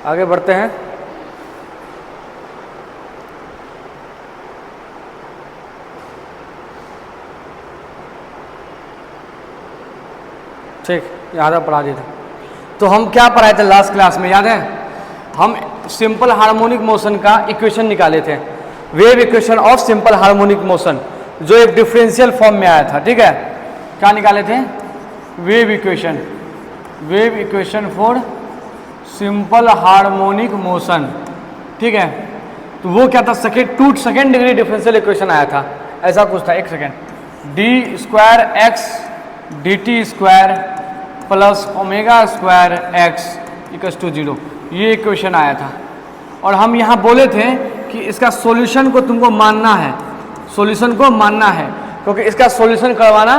आगे बढ़ते हैं। ठीक, याद है पढ़ा दिए थे। तो हम क्या पढ़ाए थे लास्ट क्लास में, याद है? हम सिंपल हार्मोनिक मोशन का इक्वेशन निकाले थे, wave equation of simple harmonic motion, जो एक डिफरेंशियल फॉर्म में आया था। ठीक है, क्या निकाले थे? Wave equation for simple harmonic motion. ठीक है, तो वो क्या था? सेकेंड डिग्री डिफरेंशियल इक्वेशन आया था, ऐसा कुछ था। एक second, d square x d t square plus omega square x equals to 0, ये इक्वेशन आया था। और हम यहाँ बोले थे कि इसका सॉल्यूशन को तुमको मानना है, सॉल्यूशन को मानना है, क्योंकि इसका सॉल्यूशन करवाना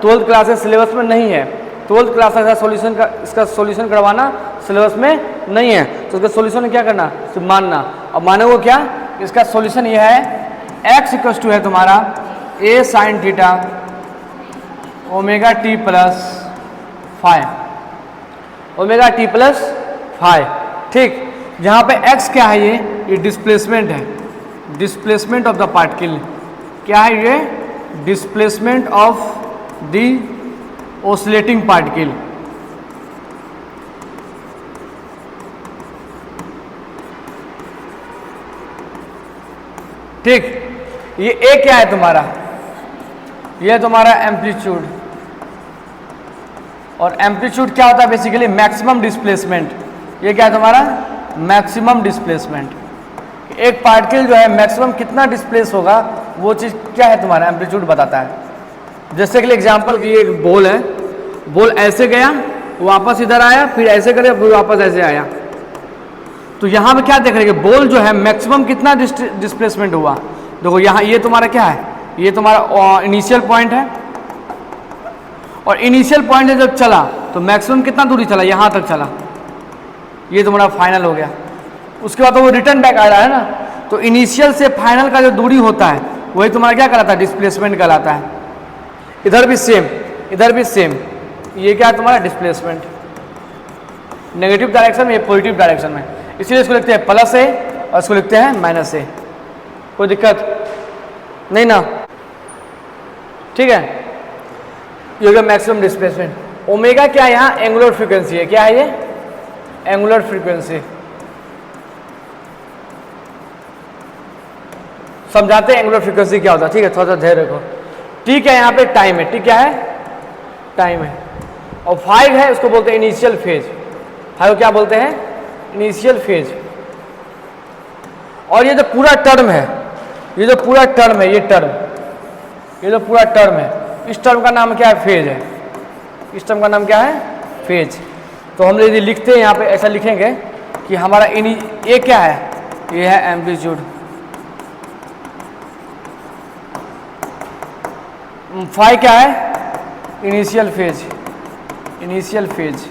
12th क्लासेस सिलेबस में नहीं है। 12th क्लास का सॉल्यूशन का इसका सॉल्यूशन करवाना सिलेबस में नहीं है, तो इसका सॉल्यूशन क्या करना? सिर्फ मानना। अब माने वो क्या? इसका सॉल्यूशन ये है, x इक्वल्स टू है तुम्हारा a sine theta omega T plus five, omega T plus five. ठीक, जहाँ पे x क्या है? ये डिस्प्लेसमेंट है, डिस्प्लेसमेंट ऑफ द पार्टिकल। क्या है ये? Displacement of the oscillating particle. ठीक, ये a क्या है तुम्हारा? ये तुम्हारा एम्पलीट्यूड, और एम्पलीट्यूड क्या होता है? Basically maximum displacement. ये क्या है तुम्हारा? Maximum displacement. एक पार्टिकल जो है मैक्सिमम कितना डिस्प्लेस होगा, वो चीज़ क्या है? तुम्हारा एम्पलीट्यूड बताता है। जैसे कि एग्जांपल की एक बॉल है, बॉल ऐसे गया, वापस इधर आया, फिर ऐसे करे, फिर वापस ऐसे आया। तो यहाँ पे क्या देख रहे हैं? बॉल जो है मैक्सिमम कितना डिस्प्लेसमेंट हुआ। देखो यहाँ ये तुम्हारा क्या है? ये तुम्हारा इनिशियल पॉइंट है, और इनिशियल पॉइंट से जब चला तो मैक्सिमम कितना दूरी चला? यहाँ तक चला। ये तुम्हारा फाइनल हो गया। उसके बाद तो वो रिटर्न बैक आ रहा है ना, तो इनिशियल से फाइनल का जो दूरी होता है वही तुम्हारा क्या कहलाता है? डिस्प्लेसमेंट कहलाता है। इधर भी सेम, इधर भी सेम। ये क्या है तुम्हारा? डिस्प्लेसमेंट। नेगेटिव डायरेक्शन में, ये पॉजिटिव डायरेक्शन में, इसलिए इसको लिखते हैं प्लस ए और इसको लिखते हैं माइनस ए। कोई दिक्कत नहीं ना? ठीक है, ये हो गया मैक्सिमम डिस्प्लेसमेंट। ओमेगा क्या है? यहाँ एंगुलर फ्रीक्वेंसी है। क्या है ये? Angular frequency. समझाते हैं एंगुलर फ्रीक्वेंसी क्या होता है। ठीक है, थोड़ा सा धैर्य रखो। टी क्या है? यहाँ पे टाइम है। टी क्या है? टाइम है। और 5 है, उसको बोलते हैं इनिशियल फेज। 5 क्या बोलते हैं? Initial phase. और ये जो पूरा टर्म है, ये जो पूरा टर्म है, ये टर्म, ये जो पूरा टर्म है, इस टर्म का नाम क्या है? फेज है। इस टर्म का नाम क्या है? फेज। तो हम यदि लिखते हैं यहाँ पे, ऐसा लिखेंगे कि हमारा ये क्या है? ये है एम्पलीट्यूड। फाई क्या है? Initial phase, initial phase.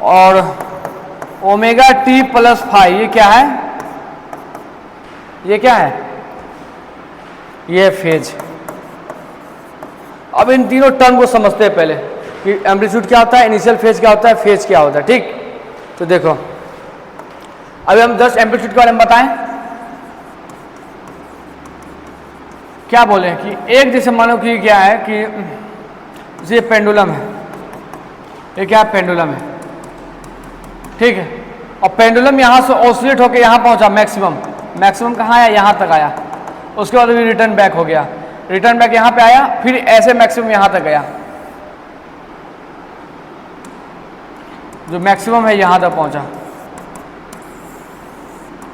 और ओमेगा टी प्लस फाई, ये क्या है? ये क्या है? ये फेज। अब इन तीनों टर्म को समझते हैं पहले कि एम्पलीट्यूड क्या होता है, इनिशियल फेज क्या होता है, फेज क्या होता है। ठीक, तो देखो अभी हम जस्ट एम्पलीट्यूड के बारे में बताएं। क्या बोले कि एक जैसे मानो कि क्या है कि ये पेंडुलम है, ये क्या है? पेंडुलम है। ठीक है, और पेंडुलम यहाँ से ऑसिलेट होकर यहाँ पहुँचा मैक्सिमम। मैक्सिमम कहाँ आया? यहाँ तक आया। उसके बाद अभी रिटर्न बैक हो गया, रिटर्न बैक यहाँ पे आया, फिर ऐसे मैक्सिमम यहाँ तक गया। जो मैक्सिमम है यहाँ तक पहुँचा,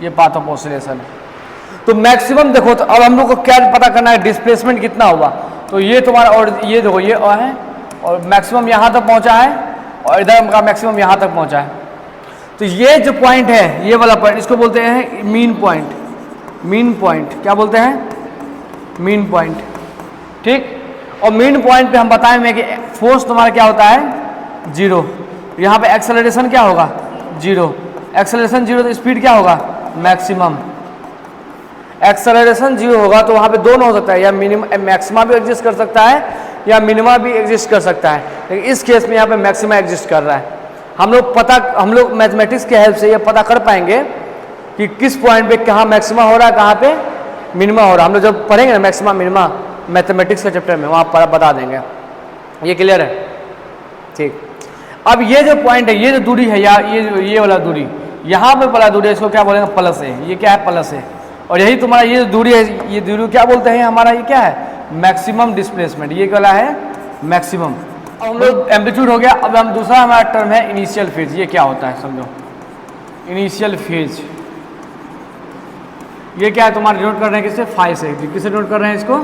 ये पाथ ऑफ ऑसिलेशन है। तो मैक्सिमम देखो, तो अब हम लोग को क्या पता करना है? डिस्प्लेसमेंट कितना हुआ। तो ये तुम्हारा, और ये देखो ये है, और मैक्सिमम यहाँ तक पहुँचा है, और इधर का मैक्सिमम यहाँ तक पहुँचा है। तो ये जो पॉइंट है, ये वाला पॉइंट, इसको बोलते हैं मीन पॉइंट। मीन पॉइंट क्या बोलते हैं? Mean point. ठीक, और मीन पॉइंट पे हम बताएंगे कि फोर्स तुम्हारा क्या होता है? 0। यहाँ पे एक्सेलरेशन क्या होगा? 0। एक्सेलरेशन 0 तो स्पीड क्या होगा? मैक्सिमम। एक्सेलरेशन 0 होगा तो वहाँ पे दोनों हो सकता है, या मिनिमम मैक्सिमा भी एग्जिस्ट कर सकता है, या मिनिमा भी एग्जिस्ट कर सकता है। लेकिन इस केस में यहाँ पे मैक्सिमा एग्जिस्ट कर रहा है। हम लोग मैथमेटिक्स के हेल्प से ये पता कर पाएंगे कि किस पॉइंट पे कहाँ मैक्सिमा हो रहा है, कहाँ पे मिनिमा हो रहा है। हम लोग जब पढ़ेंगे ना मैक्सिमा मिनिमा मैथमेटिक्स के चैप्टर में, वहाँ पर बता देंगे। ये क्लियर है? ठीक। अब ये जो पॉइंट है, ये जो दूरी है, या ये वाला दूरी, यहाँ पे वाला दूरी है, इसको क्या बोलेंगे? प्लस है। ये क्या है? प्लस है। और यही तुम्हारा ये जो दूरी है, ये दूरी क्या बोलते हैं हमारा? ये क्या है? Maximum displacement. ये क्या है? मैक्सिमम। अब हम लोग एम्पलीट्यूड हो गया। अब हम दूसरा हमारा टर्म है इनिशियल फेज। ये क्या होता है समझो? इनिशियल फेज ये क्या है? तुम्हारा डिनोट कर रहे हैं किससे? फाई से। किससे डिनोट कर रहे हैं इसको?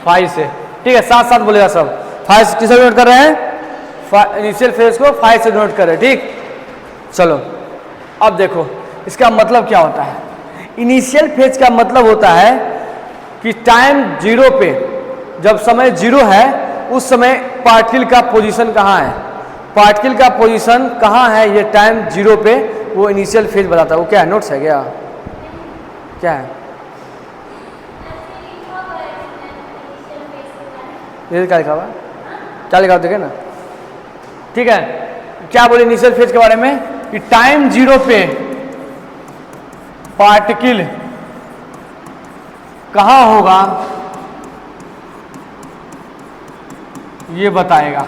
फाई से। ठीक है, साथ साथ बोलेगा सब। फाई किससे डिनोट कर रहे हैं? इनिशियल फेज को फाई से डिनोट कर रहे हैं। ठीक, चलो अब देखो इसका मतलब क्या होता है। इनिशियल फेज का मतलब होता है कि टाइम जीरो पे, जब समय जीरो है उस समय पार्टिकल का पोजीशन कहाँ है? पार्टिकल का पोजीशन कहाँ है? ये टाइम जीरो पे वो इनिशियल फेज बताता है। वो क्या है? नोट्स है क्या? क्या है ये? क्या लिखा हुआ? क्या लिखा हुआ देखे ना। ठीक है, क्या बोले इनिशियल फेज के बारे में? कि टाइम जीरो पे पार्टिकल कहाँ होगा ये बताएगा।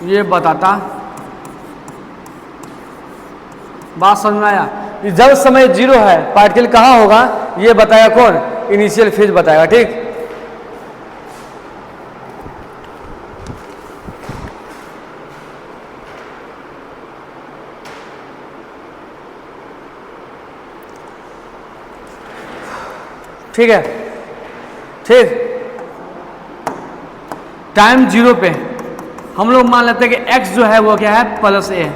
ये बताता, बात समझ में आया? जब समय जीरो है पार्टिकल कहाँ होगा ये बताएगा कौन? इनिशियल फेज बताएगा। ठीक, ठीक है। ठीक, टाइम जीरो पे हम लोग मान लेते हैं कि x जो है वो क्या है? प्लस ए।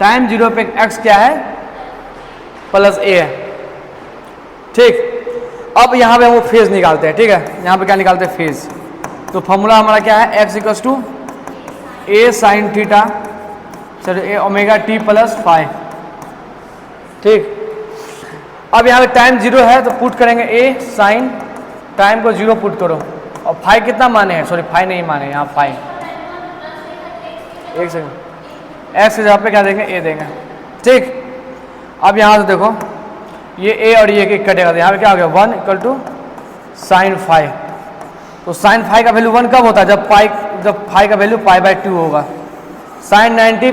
टाइम जीरो पे x क्या है? प्लस ए है। ठीक, अब यहाँ पे हम वो फेज निकालते हैं। ठीक है, यहाँ पे क्या निकालते हैं? फेज। तो फॉर्मूला हमारा क्या है? x equals to a sine theta, sir a omega T plus phi. ठीक, अब यहाँ पे टाइम जीरो है तो पुट करेंगे ए साइन, टाइम को जीरो पुट करो, और फाई कितना माने हैं? सॉरी फाई नहीं माने यहाँ, फाई। एक सेकंड, एक्स के जगह पे क्या देंगे? ए देंगे। ठीक, अब यहाँ से देखो ये ए और ये कटेगा, यहाँ पे क्या हो गया? 1 इक्वल टू साइन फाई। तो साइन फाई का वैल्यू 1 कब होता है? जब फाई का वैल्यू पाई बाय 2 होगा। साइन 90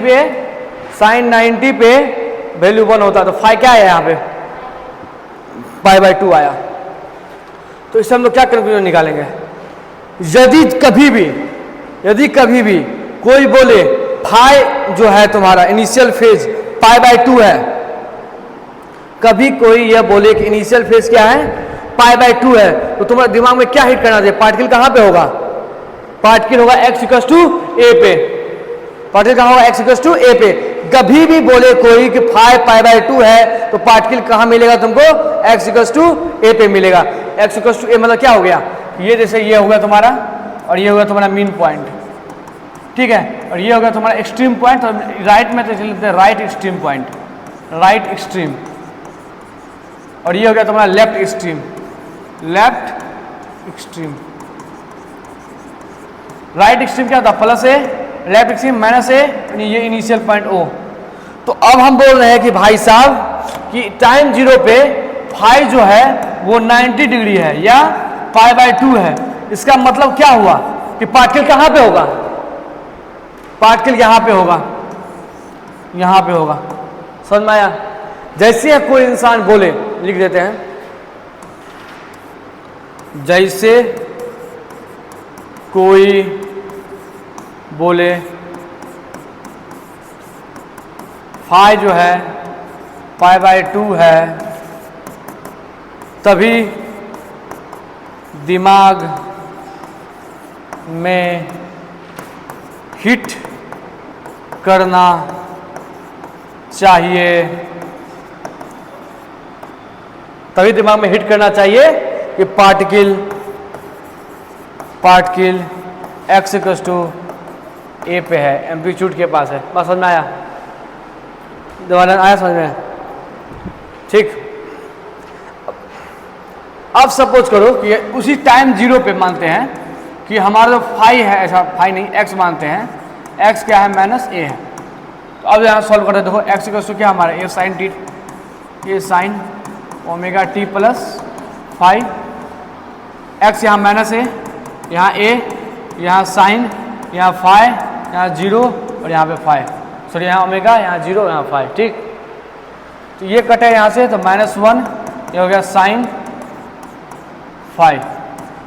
पे वैल्यू 1 होता है, तो फाई क्या है यहाँ पे? पाई बाय 2 आया। तो इससे हम लोग क्या कंक्लूजन निकालेंगे? यदि कभी भी कोई बोले फाई जो है तुम्हारा इनिशियल फेज पाई बाय 2 है, कभी कोई यह बोले कि इनिशियल फेज क्या है? पाई बाय 2 है, तो तुम्हारे दिमाग में क्या हिट करना चाहिए? पार्टिकल कहाँ पे होगा? पार्टिकल होगा x इक्वल्स टू ए पे। पार्टिकल कहाँ होगा? x इक्वल्स टू ए पे। कभी भी बोले कोई कि फाई पाई बाय 2 है तो पार्टिकल कहाँ मिलेगा तुमको? x इक्वल्स टू ए पे मिलेगा। x इक्वल्स टू ए मतलब क्या हो गया? ये जैसे ये हो गया तुम्हारा, और ये हो गया तुम्हारा मीन पॉइंट। ठीक है, और ये हो गया तुम्हारा एक्सट्रीम पॉइंट। और राइट में तो चलते हैं right extreme point, right extreme. और ये हो गया तुम्हारा left extreme, left extreme. Right extreme क्या था? प्लस ए, लेफ्ट एक्सट्रीम माइनस ए, ये इनिशियल पॉइंट ओ। तो अब हम बोल रहे हैं कि भाई साहब कि टाइम जीरो पे फाई जो है वो 90 डिग्री है या पाई बाय 2 है। इसका मतलब क्या हुआ कि पार्टिकल कहाँ पे होगा? पार्टिकल यहाँ पे होगा, यहाँ पे होगा। समझ में आया? जैसे कोई इंसान बोले, लिख देते हैं, जैसे कोई बोले फाई जो है पाई बाय 2 है, तभी दिमाग में हिट करना चाहिए, तभी दिमाग में हिट करना चाहिए कि पार्टिकल x इक्वल्स टू ए पे है, एम्पलीट्यूड के पास है। बस समझ में आया? दोबारा आया समझ में? ठीक, अब सपोज करो कि उसी टाइम जीरो पे मानते हैं कि हमारा जो फाई है, ऐसा फाई नहीं x मानते हैं, एक्स क्या है माइनस ए है। तो अब यहाँ सॉल्व करते हैं, देखो एक्स इक्वल टू क्या हमारा A sine T, A sine omega T plus five, X यहाँ माइनस ए, यहाँ ए, यहाँ साइन, यहाँ फाइव, यहाँ जीरो और यहाँ पे फाइव, सॉरी यहाँ ओमेगा, यहाँ जीरो, यहाँ फाइव। ठीक, तो ये कटे यहाँ से तो -1, ये हो गया साइन फाइव।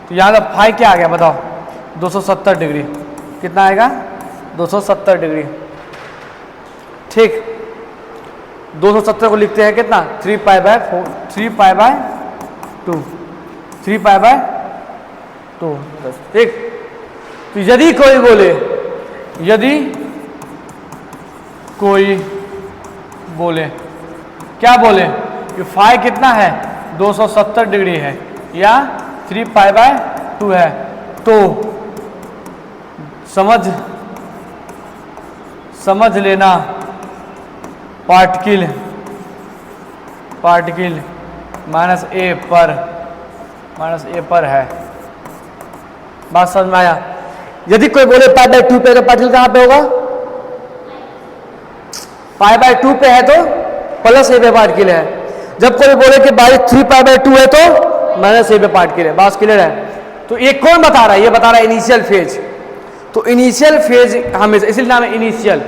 तो यहाँ से फाइव क्या आ गया बताओ, 270 डिग्री। कितना आएगा 270 डिग्री। ठीक, 270 को लिखते हैं कितना 3 pi by 4, 3 pi by 2, 3 pi by 2। ठीक, तो यदि कोई बोले, यदि कोई बोले, क्या बोले कि फाइव कितना है 270 डिग्री है या 3 पाई बाय 2 है, तो समझ लेना पार्टिकल माइनस ए पर है। बात समझ में आया? यदि कोई बोले पाई बाय 2 पे, तो पार्टिकल कहाँ पे होगा? पाई बाय 2 पे है तो प्लस ए पे पार्टिकल है। जब कोई बोले कि बाई 3 पाई बाय 2 है तो माइनस ए पे पार्टिकल है। बात क्लियर है? तो ये कौन बता रहा है? ये बता रहा है इनिशियल फेज। तो इनिशियल फेज हमेशा, इसलिए नाम है इनिशियल,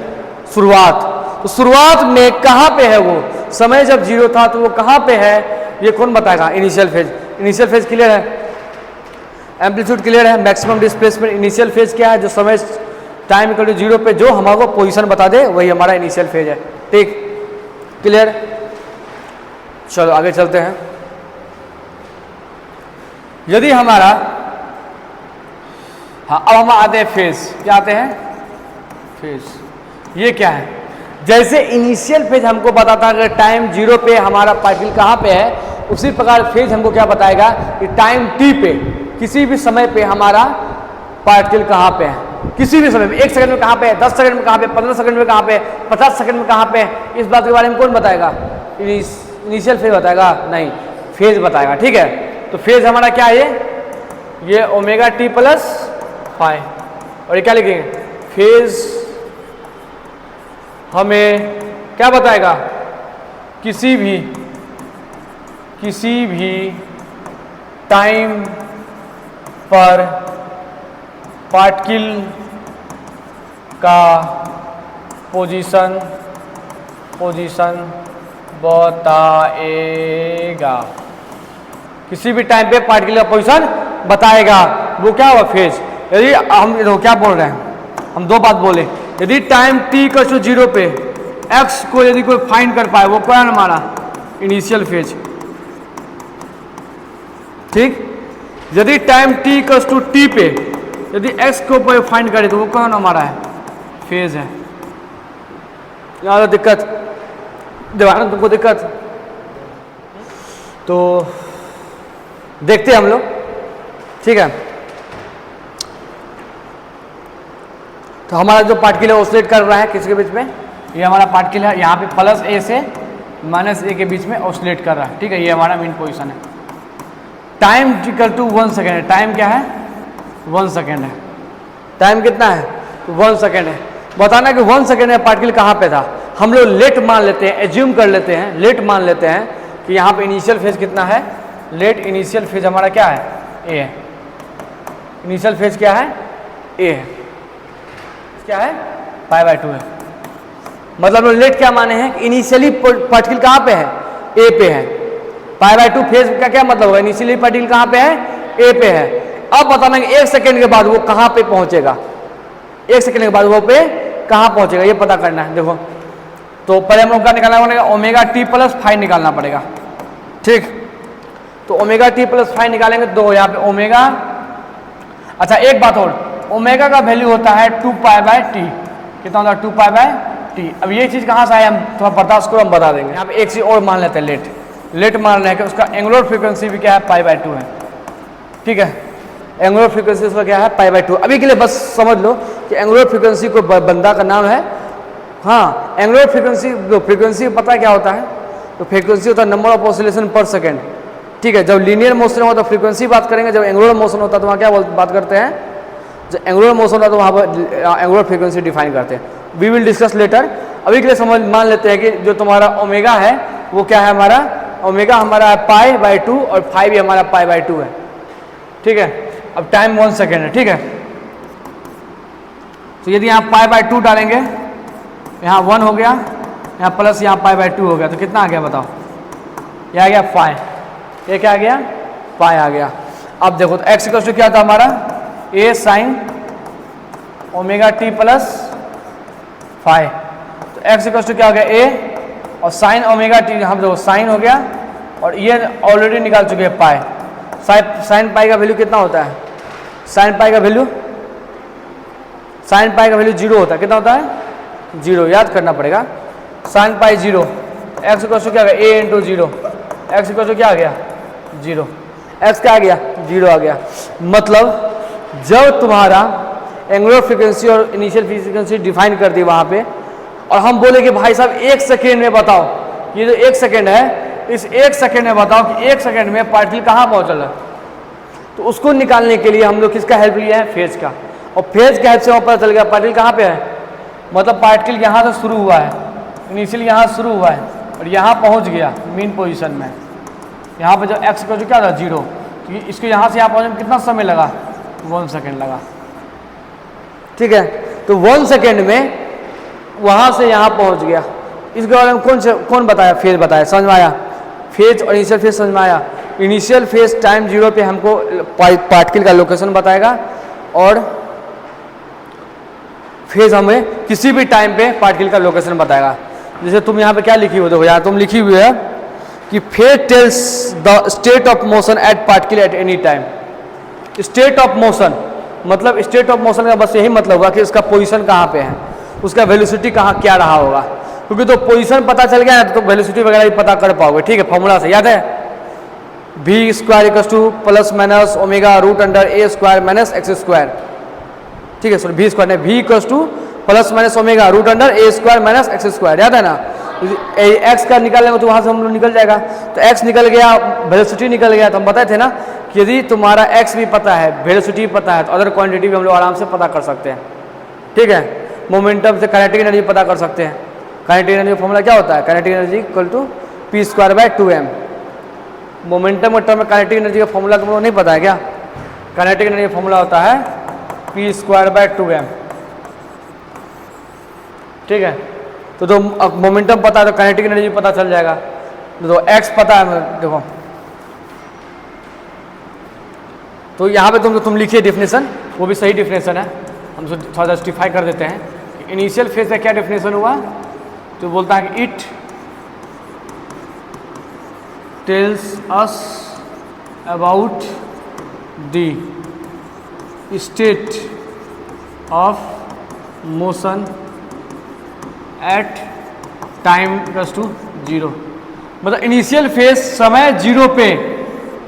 शुरुआत। तो शुरुआत में कहाँ पे है वो, समय जब जीरो था तो वो कहाँ पे है, ये कौन बताएगा? Initial phase. Initial phase clear है, एम्पलीट्यूड क्लियर है, मैक्सिमम डिस्प्लेसमेंट। इनिशियल फेज क्या है? जो समय टाइम इक्वल टू जीरो पे जो हमारे पोजीशन बता दे वही हमारा इनिशियल फेज है। ठीक, क्लियर? चलो आगे चलते हैं। यदि हमारा, हाँ अब हम आते हैं फेज। क्या आते हैं? फेज। ये क्या है? जैसे इनिशियल फेज हमको बताता है कि टाइम जीरो पे हमारा पार्टिकल कहाँ पे है, उसी प्रकार फेज हमको क्या बताएगा कि टाइम टी पे, किसी भी समय पे हमारा पार्टिकल कहाँ पे है। किसी भी समय में, 1 सेकंड में कहाँ पे है, 10 सेकंड में कहाँ पे, 15 सेकंड में कहाँ पे, 50 सेकंड में कहाँ पे, इस बात के बारे में कौन बताएगा? इनिशियल फेज बताएगा? नहीं, फेज बताएगा। ठीक है, तो फेज हमारा क्या है? ये ओमेगा टी प्लस फाइव। और ये क्या लिखेंगे? फेज हमें क्या बताएगा? किसी भी टाइम पर पार्टिकल का पोजीशन बताएगा। किसी भी टाइम पे पार्टिकल का पोजीशन बताएगा, वो क्या हुआ? फेज। यदि हम क्या बोल रहे हैं, हम दो बात बोले। यदि टाइम t का जो जीरो पे x को यदि कोई फाइंड कर पाए, वो क्या है हमारा? Initial phase. ठीक, यदि टाइम t का टू t पे यदि x को फाइंड करे तो वो कौन हमारा है? फेज है। यहाँ दिक्कत दिवाना, तुमको दिक्कत? तो देखते हैं हम लोग। ठीक है, तो हमारा जो पार्टिकल है ऑसिलेट कर रहा है किसके बीच में? ये हमारा पार्टिकल है, यहाँ पे प्लस ए से माइनस ए के बीच में ऑसिलेट कर रहा है। ठीक है, ये हमारा मेन पोजीशन है। टाइम इक्वल टू 1 सेकेंड है। टाइम क्या है? 1 सेकेंड है। टाइम कितना है? 1 सेकेंड है। बताना कि 1 सेकेंड में पार्टिकल कहाँ पे था। हम लोग लेट मान लेते हैं, एज्यूम कर लेते हैं, लेट मान लेते हैं कि यहाँ पे इनिशियल फेज कितना है? लेट इनिशियल फेज हमारा क्या है? ए है। इनिशियल फेज क्या है? ए है। क्या है? पाई बाय 2 है। मतलब लेट क्या माने हैं? इनिशियली पार्टिकल कहाँ पे है? ए पे है। पाई बाय 2 फेज का क्या मतलब होगा? इनिशियली पार्टिकल कहाँ पे है? ए पे है। अब बताना कि 1 सेकेंड के बाद वो कहाँ पे पहुंचेगा। 1 सेकेंड के बाद वो पे कहाँ पहुंचेगा, ये पता करना है। देखो, तो पहले हम लोग क्या निकालना पड़ेगा? ओमेगा टी प्लस फाइव निकालना पड़ेगा। ठीक, तो ओमेगा टी प्लस फाइव निकालेंगे तो यहाँ पे ओमेगा, अच्छा एक बात और, ओमेगा का वैल्यू होता है 2 पाई बाय टी। कितना होता है? 2 पाई बाय टी। अब ये चीज़ कहाँ से आए हम थोड़ा बर्दाश्त करो, हम बता देंगे। यहाँ पे एक चीज़ और मान लेते हैं, लेट मान रहे हैं कि उसका एंगुलर फ्रीक्वेंसी भी क्या है? पाई बाय 2 है। ठीक है, एंगुलर फ्रीक्वेंसी उसका क्या है? Pi by 2। अभी के लिए बस समझ लो कि एंगुलर फ्रीक्वेंसी को बंदा का नाम है। हाँ, एंगुलर फ्रीक्वेंसी पता क्या होता है? तो फ्रीक्वेंसी होता है नंबर ऑफ ऑसिलेशन पर सेकेंड। ठीक है, जब लीनियर मोशन होता तो फ्रीक्वेंसी बात करेंगे, जब एंगुलर मोशन होता है तो वहाँ क्या बात करते हैं? जो एंगुलर मोशन होता है तो वहाँ पर एंगुलर फ्रीक्वेंसी डिफाइन करते हैं। We will discuss later. अभी के लिए समझ मान लेते हैं कि जो तुम्हारा ओमेगा है वो क्या है, हमारा ओमेगा हमारा है π/2 और फाई भी हमारा π/2 है। ठीक है, अब टाइम 1 सेकेंड है। ठीक है, तो यदि यहाँ π/2 डालेंगे, यहाँ 1 हो गया, यहाँ प्लस यहाँ π/2 हो गया, तो कितना आ गया बताओ? ये आ गया फाई, ये क्या आ गया? पाई आ गया। अब देखो तो x इक्वल टू क्या था हमारा? a sine omega t plus phi. तो x इक्वल टू क्या हो गया? a और साइन ओमेगा t, हम देखो साइन हो गया और ये ऑलरेडी निकाल चुके हैं पाई। साइन पाई का वैल्यू कितना होता है? साइन पाई का वैल्यू 0 होता है। कितना होता है? 0, याद करना पड़ेगा। Sine pi 0, x equal to क्या आ गया? a into 0, x equal to क्या आ गया? 0, x क्या आ गया? 0 आ गया। मतलब जब तुम्हारा एंगुलर फ्रीक्वेंसी और इनिशियल फ्रीक्वेंसी डिफाइन कर दी वहाँ पे, और हम बोले कि भाई साहब 1 सेकेंड में बताओ, ये जो 1 सेकेंड है, इस 1 सेकेंड में बताओ कि 1 सेकेंड में पार्टिकल कहाँ पहुँचल है, तो उसको निकालने के लिए हम लोग किसका हेल्प लिया है? फेज का। और फेज के हेल्प से वहाँ पता चल गया पार्टिकल कहाँ पे है। मतलब पार्टिकल यहाँ से शुरू हुआ है, इनिशियल यहाँ शुरू हुआ है और यहाँ पहुँच गया मीन पोजिशन में। यहाँ पे जो x का जो क्या था? 0, तो इसको यहाँ से यहाँ पहुँचने में कितना समय लगा? 1 सेकेंड लगा। ठीक है, तो 1 सेकेंड में वहाँ से यहाँ पहुँच गया। इसके बारे में कौन बताया? फेज बताया। समझ में आया? फेज और इनिशियल फेज समझ में आया? इनिशियल फेज टाइम 0 पे हमको पार्टिकल का लोकेशन बताएगा और फेज हमें किसी भी टाइम पे पार्टिकल का लोकेशन बताएगा। जैसे तुम यहाँ पे क्या लिखी हो, देखो यहाँ तुम लिखी हुई है कि phase tells the state of motion at particle at any time. State of motion मतलब स्टेट ऑफ मोशन का बस यही मतलब हुआ कि उसका पोजीशन कहाँ पे है, उसका वेलोसिटी कहाँ क्या रहा होगा। क्योंकि तो पोजीशन पता चल गया तो वेलोसिटी वगैरह भी पता कर पाओगे। ठीक है, फॉर्मूला से याद है? v square equal to plus minus omega root under a square minus x square. ठीक है, सॉरी v स्क्वायर नहीं, v equal to plus minus omega root under a square minus x square. याद है ना? x का निकाल लेंगे तो वहाँ से हम लोग निकल जाएगा। तो x निकल गया, वेलोसिटी निकल गया। तो हम बताए थे ना कि यदि तुम्हारा x भी पता है, वेलोसिटी पता है, तो अदर क्वांटिटी भी हम लोग आराम से पता कर सकते हैं। ठीक है, मोमेंटम से काइनेटिक एनर्जी पता कर सकते हैं। काइनेटिक एनर्जी का फॉर्मूला क्या होता है? Kinetic energy equal to p square by 2m। Momentum के टर्म में काइनेटिक एनर्जी का फॉर्मूला तुम लोग नहीं पता है क्या? काइनेटिक एनर्जी का फॉर्मूला होता है p स्क्वायर बाय 2m। ठीक है, तो मोमेंटम पता है तो काइनेटिक एनर्जी पता चल जाएगा। तो x पता है, देखो तो यहाँ पे तुम लिखिए डेफिनेशन, वो भी सही डेफिनेशन है। हम थोड़ा जस्टिफाई कर देते हैं। इनिशियल फेज का क्या डेफिनेशन हुआ? तो बोलता है कि it tells us about the state of motion at time equals to 0। मतलब इनिशियल फेज समय 0 पे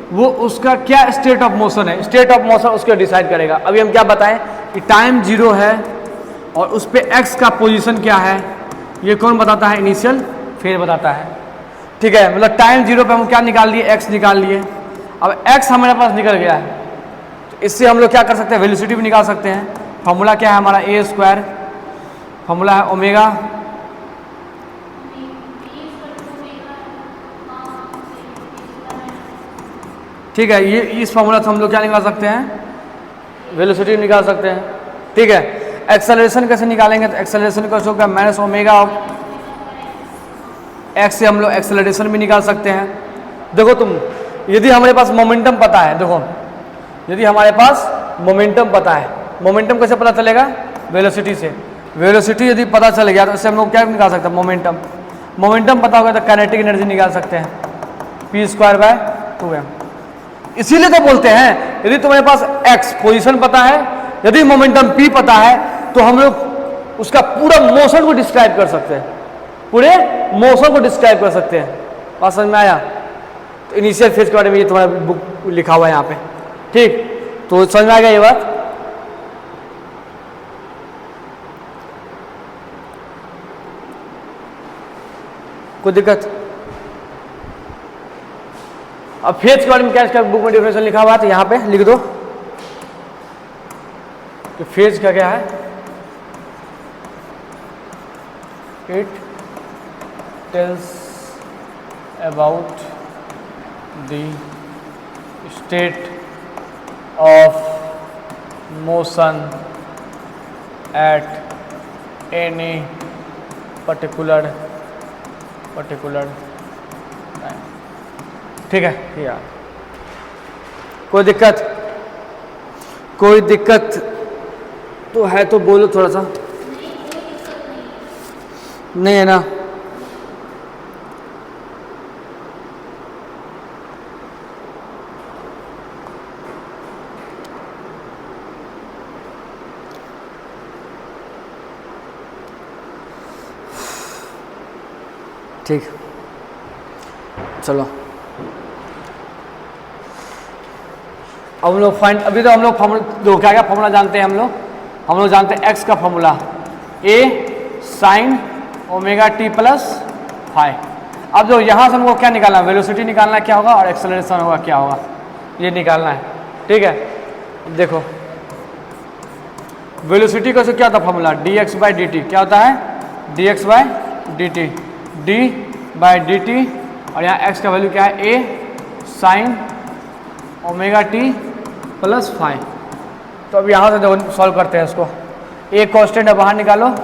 वो उसका क्या स्टेट ऑफ मोशन है, स्टेट ऑफ मोशन उसको डिसाइड करेगा। अभी हम क्या बताएं कि टाइम 0 है और उस पर x का पोजीशन क्या है, ये कौन बताता है? इनिशियल फेज बताता है। ठीक है, मतलब टाइम 0 पे हम क्या निकाल लिए? x निकाल लिए। अब x हमारे पास निकल गया है, तो इससे हम लोग क्या कर सकते हैं? वेलोसिटी भी निकाल सकते हैं। फॉर्मूला क्या है हमारा? a स्क्वायर, फॉर्मूला है ओमेगा। ठीक है, ये इस फॉर्मूला से हम लोग क्या निकाल सकते हैं? वेलोसिटी निकाल सकते हैं। ठीक है, एक्सेलरेशन कैसे निकालेंगे? तो एक्सेलरेशन का होगा माइनस ओमेगा ऑफ एक्स से हम लोग एक्सेलरेशन भी निकाल सकते हैं। देखो तुम, यदि हमारे पास मोमेंटम पता है, देखो यदि हमारे पास मोमेंटम पता है, मोमेंटम कैसे पता चलेगा? वेलोसिटी से। वेलोसिटी यदि पता चल गया तो इससे हम लोग क्या निकाल सकते हैं? मोमेंटम। मोमेंटम पता होगा तो काइनेटिक एनर्जी निकाल सकते हैं, p स्क्वायर बाय 2m। इसीलिए तो बोलते हैं यदि तुम्हारे पास x पोजीशन पता है, यदि मोमेंटम p पता है, तो हम लोग उसका पूरा मोशन को डिस्क्राइब कर सकते हैं, पूरे मोशन को डिस्क्राइब कर सकते हैं। बात समझ में आया? तो इनिशियल फेज के बारे में ये तुम्हारा बुक लिखा हुआ है यहाँ पे। ठीक, तो समझ में आ गया ये बात? कोई दिक्कत? अब फेज के बारे में क्या इसका बुक में डेफिनेशन लिखा हुआ है, तो यहाँ पे लिख दो। कि फेज का क्या है, it tells about the state of motion at any particular time. ठीक है यार, कोई दिक्कत तो है तो बोलो थोड़ा सा। नहीं है ना? ठीक, चलो अब हम लोग फाइंड, अभी तो हम लोग फॉर्मूला क्या फॉर्मूला जानते हैं हम लोग जानते हैं एक्स का formula A sine omega T plus five. अब जो यहाँ से हमको क्या निकालना है, वेलोसिटी निकालना है क्या होगा और एक्सेलरेशन होगा क्या होगा, ये निकालना है। ठीक है, देखो वेलोसिटी का क्या होता है formula, D X by D T. क्या होता है, D X by D T, D by D T, और यहाँ एक्स का वैल्यू क्या है, A sine omega T plus five. तो अब यहाँ से देखो सॉल्व करते हैं इसको। ए कॉन्स्टेंट है, बाहर निकालो।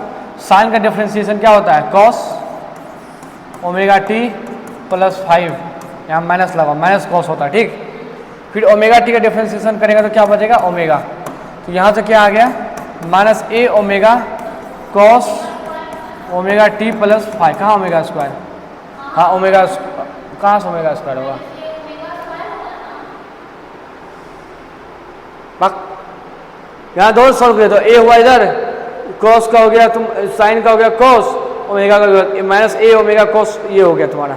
साइन का डिफरेंशिएशन क्या होता है, cos omega T plus five, यहाँ माइनस लगा, माइनस कॉस होता है। ठीक, फिर ओमेगा टी का डिफरेंशिएशन करेगा तो क्या बचेगा, ओमेगा। तो यहाँ से क्या आ गया, minus A omega cos omega T plus five. कहाँ ओमेगा स्क्वायर, हाँ ओमेगा, कहाँ से ओमेगा स्क्वायर होगा, यहाँ दोनों सॉल्व किया तो ए हुआ इधर, कॉस का हो गया, तुम साइन का हो गया कॉस, ओमेगा का माइनस ए ओमेगा कॉस, ये हो गया तुम्हारा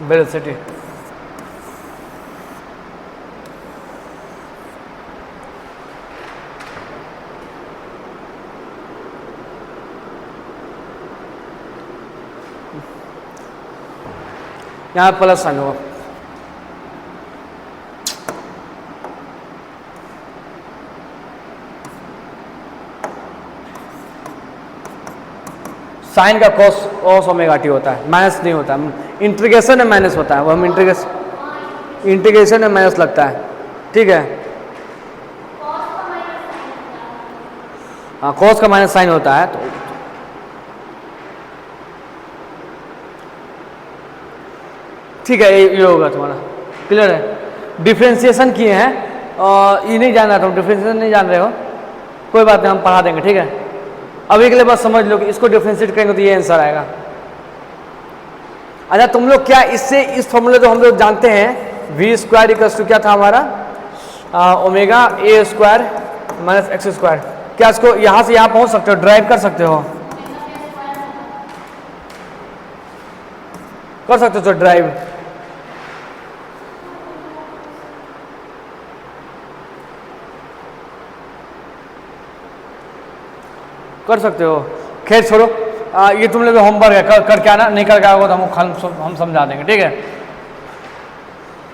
वेलोसिटी। यहाँ प्लस साइन होगा। साइन का कॉस ओमेगा टी होता है, माइनस नहीं होता, इंटीग्रेशन में माइनस होता है, वो हम इंटीग्रेशन में माइनस लगता है। ठीक है, हाँ कॉस का माइनस साइन होता है। तो ठीक है, ये होगा तुम्हारा, क्लियर है। डिफ्रेंशिएशन किए हैं, ये नहीं जान रहा था, डिफ्रेंशिएशन नहीं जान रहे हो, कोई बात नहीं, हम पढ़ा देंगे। ठीक है, अभी के लिए बस समझ लो कि इसको डिफरेंशिएट करेंगे तो ये आंसर आएगा। अच्छा तुम लोग क्या इससे, इस फॉर्मूले जो हम लोग जानते हैं, वी स्क्वायर इक्वल्स टू क्या था हमारा, omega A square minus x square, क्या इसको यहाँ से यहाँ पहुँच सकते हो, ड्राइव कर सकते हो, तो ड्राइव कर सकते हो। खैर छोड़ो, ये तुम लोग होमवर्क है, करके आना, नहीं करके आओगे तो हम समझा देंगे। ठीक है,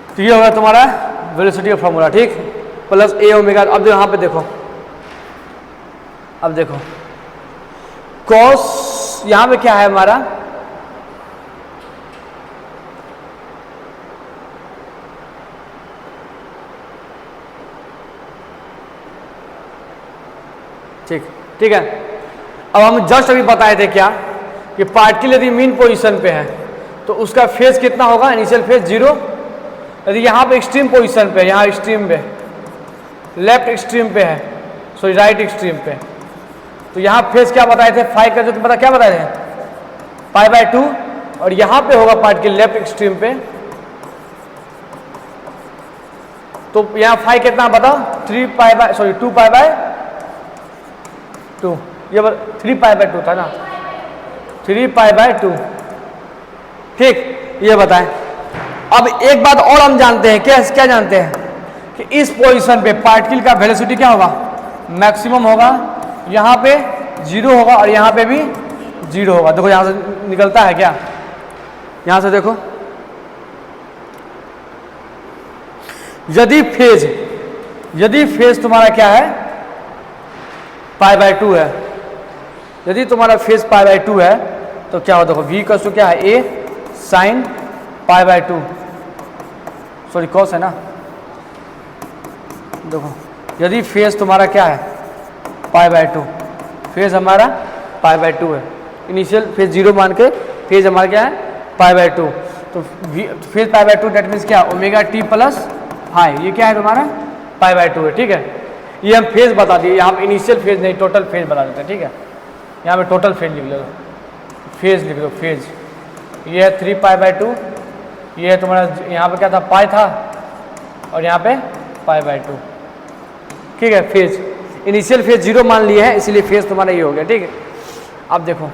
तो ये होगा तुम्हारा वेलोसिटी का फॉर्मूला। ठीक, प्लस ए ओमेगा। अब यहाँ पे देखो, अब देखो कॉस, यहाँ पे क्या है हमारा, ठीक है। अब हम जस्ट अभी बताए थे क्या कि पार्टिकल यदि मीन पोजीशन पे है तो उसका फेज कितना होगा, इनिशियल फेज 0। यदि यहाँ पे एक्सट्रीम पोजीशन पे, यहाँ एक्सट्रीम पे, लेफ्ट एक्सट्रीम पे है, सॉरी राइट एक्सट्रीम पे, तो यहाँ फेज क्या बताए थे, फाइव का जो पता क्या बताए थे, π/2, और यहाँ पे होगा पार्टिकल लेफ्ट एक्सट्रीम पे, तो यहाँ फाइव कितना बताओ, 2π/2, ये 3π/2 था ना, 3π/2। ठीक, ये बताएं। अब एक बात और हम जानते हैं, क्या जानते हैं कि इस पोजीशन पे पार्टिकल का वेलोसिटी क्या होगा, मैक्सिमम होगा, यहाँ पे 0 होगा और यहाँ पे भी 0 होगा। देखो यहाँ से निकलता है क्या, यहाँ से देखो, यदि फेज यदि फेज तुम्हारा क्या है, π/2 है, यदि तुम्हारा फेज π/2 है तो क्या हो, देखो v का क्या है, a sin π/2, सॉरी कॉस है ना, देखो यदि फेज तुम्हारा क्या है π/2, फेज हमारा π/2 है, इनिशियल फेज 0 मान के फेज हमारा क्या है π/2, तो फेज π/2 डेट मीन्स क्या, ओमेगा टी प्लस हाई, ये क्या है तुम्हारा π/2 है। ठीक है, ये हम फेज बता दिए, यहाँ पे इनिशियल फेज नहीं टोटल फेज बता देते हैं। ठीक है, यहाँ पे टोटल फेज लिख लो, फेज लिख लो, फेज ये है 3π/2, ये है तुम्हारा, यहाँ पे क्या था पाई था और यहाँ पे π/2। ठीक है, फेज इनिशियल फेज 0 मान लिए है, इसीलिए फेज तुम्हारा ये हो गया। ठीक है, अब देखो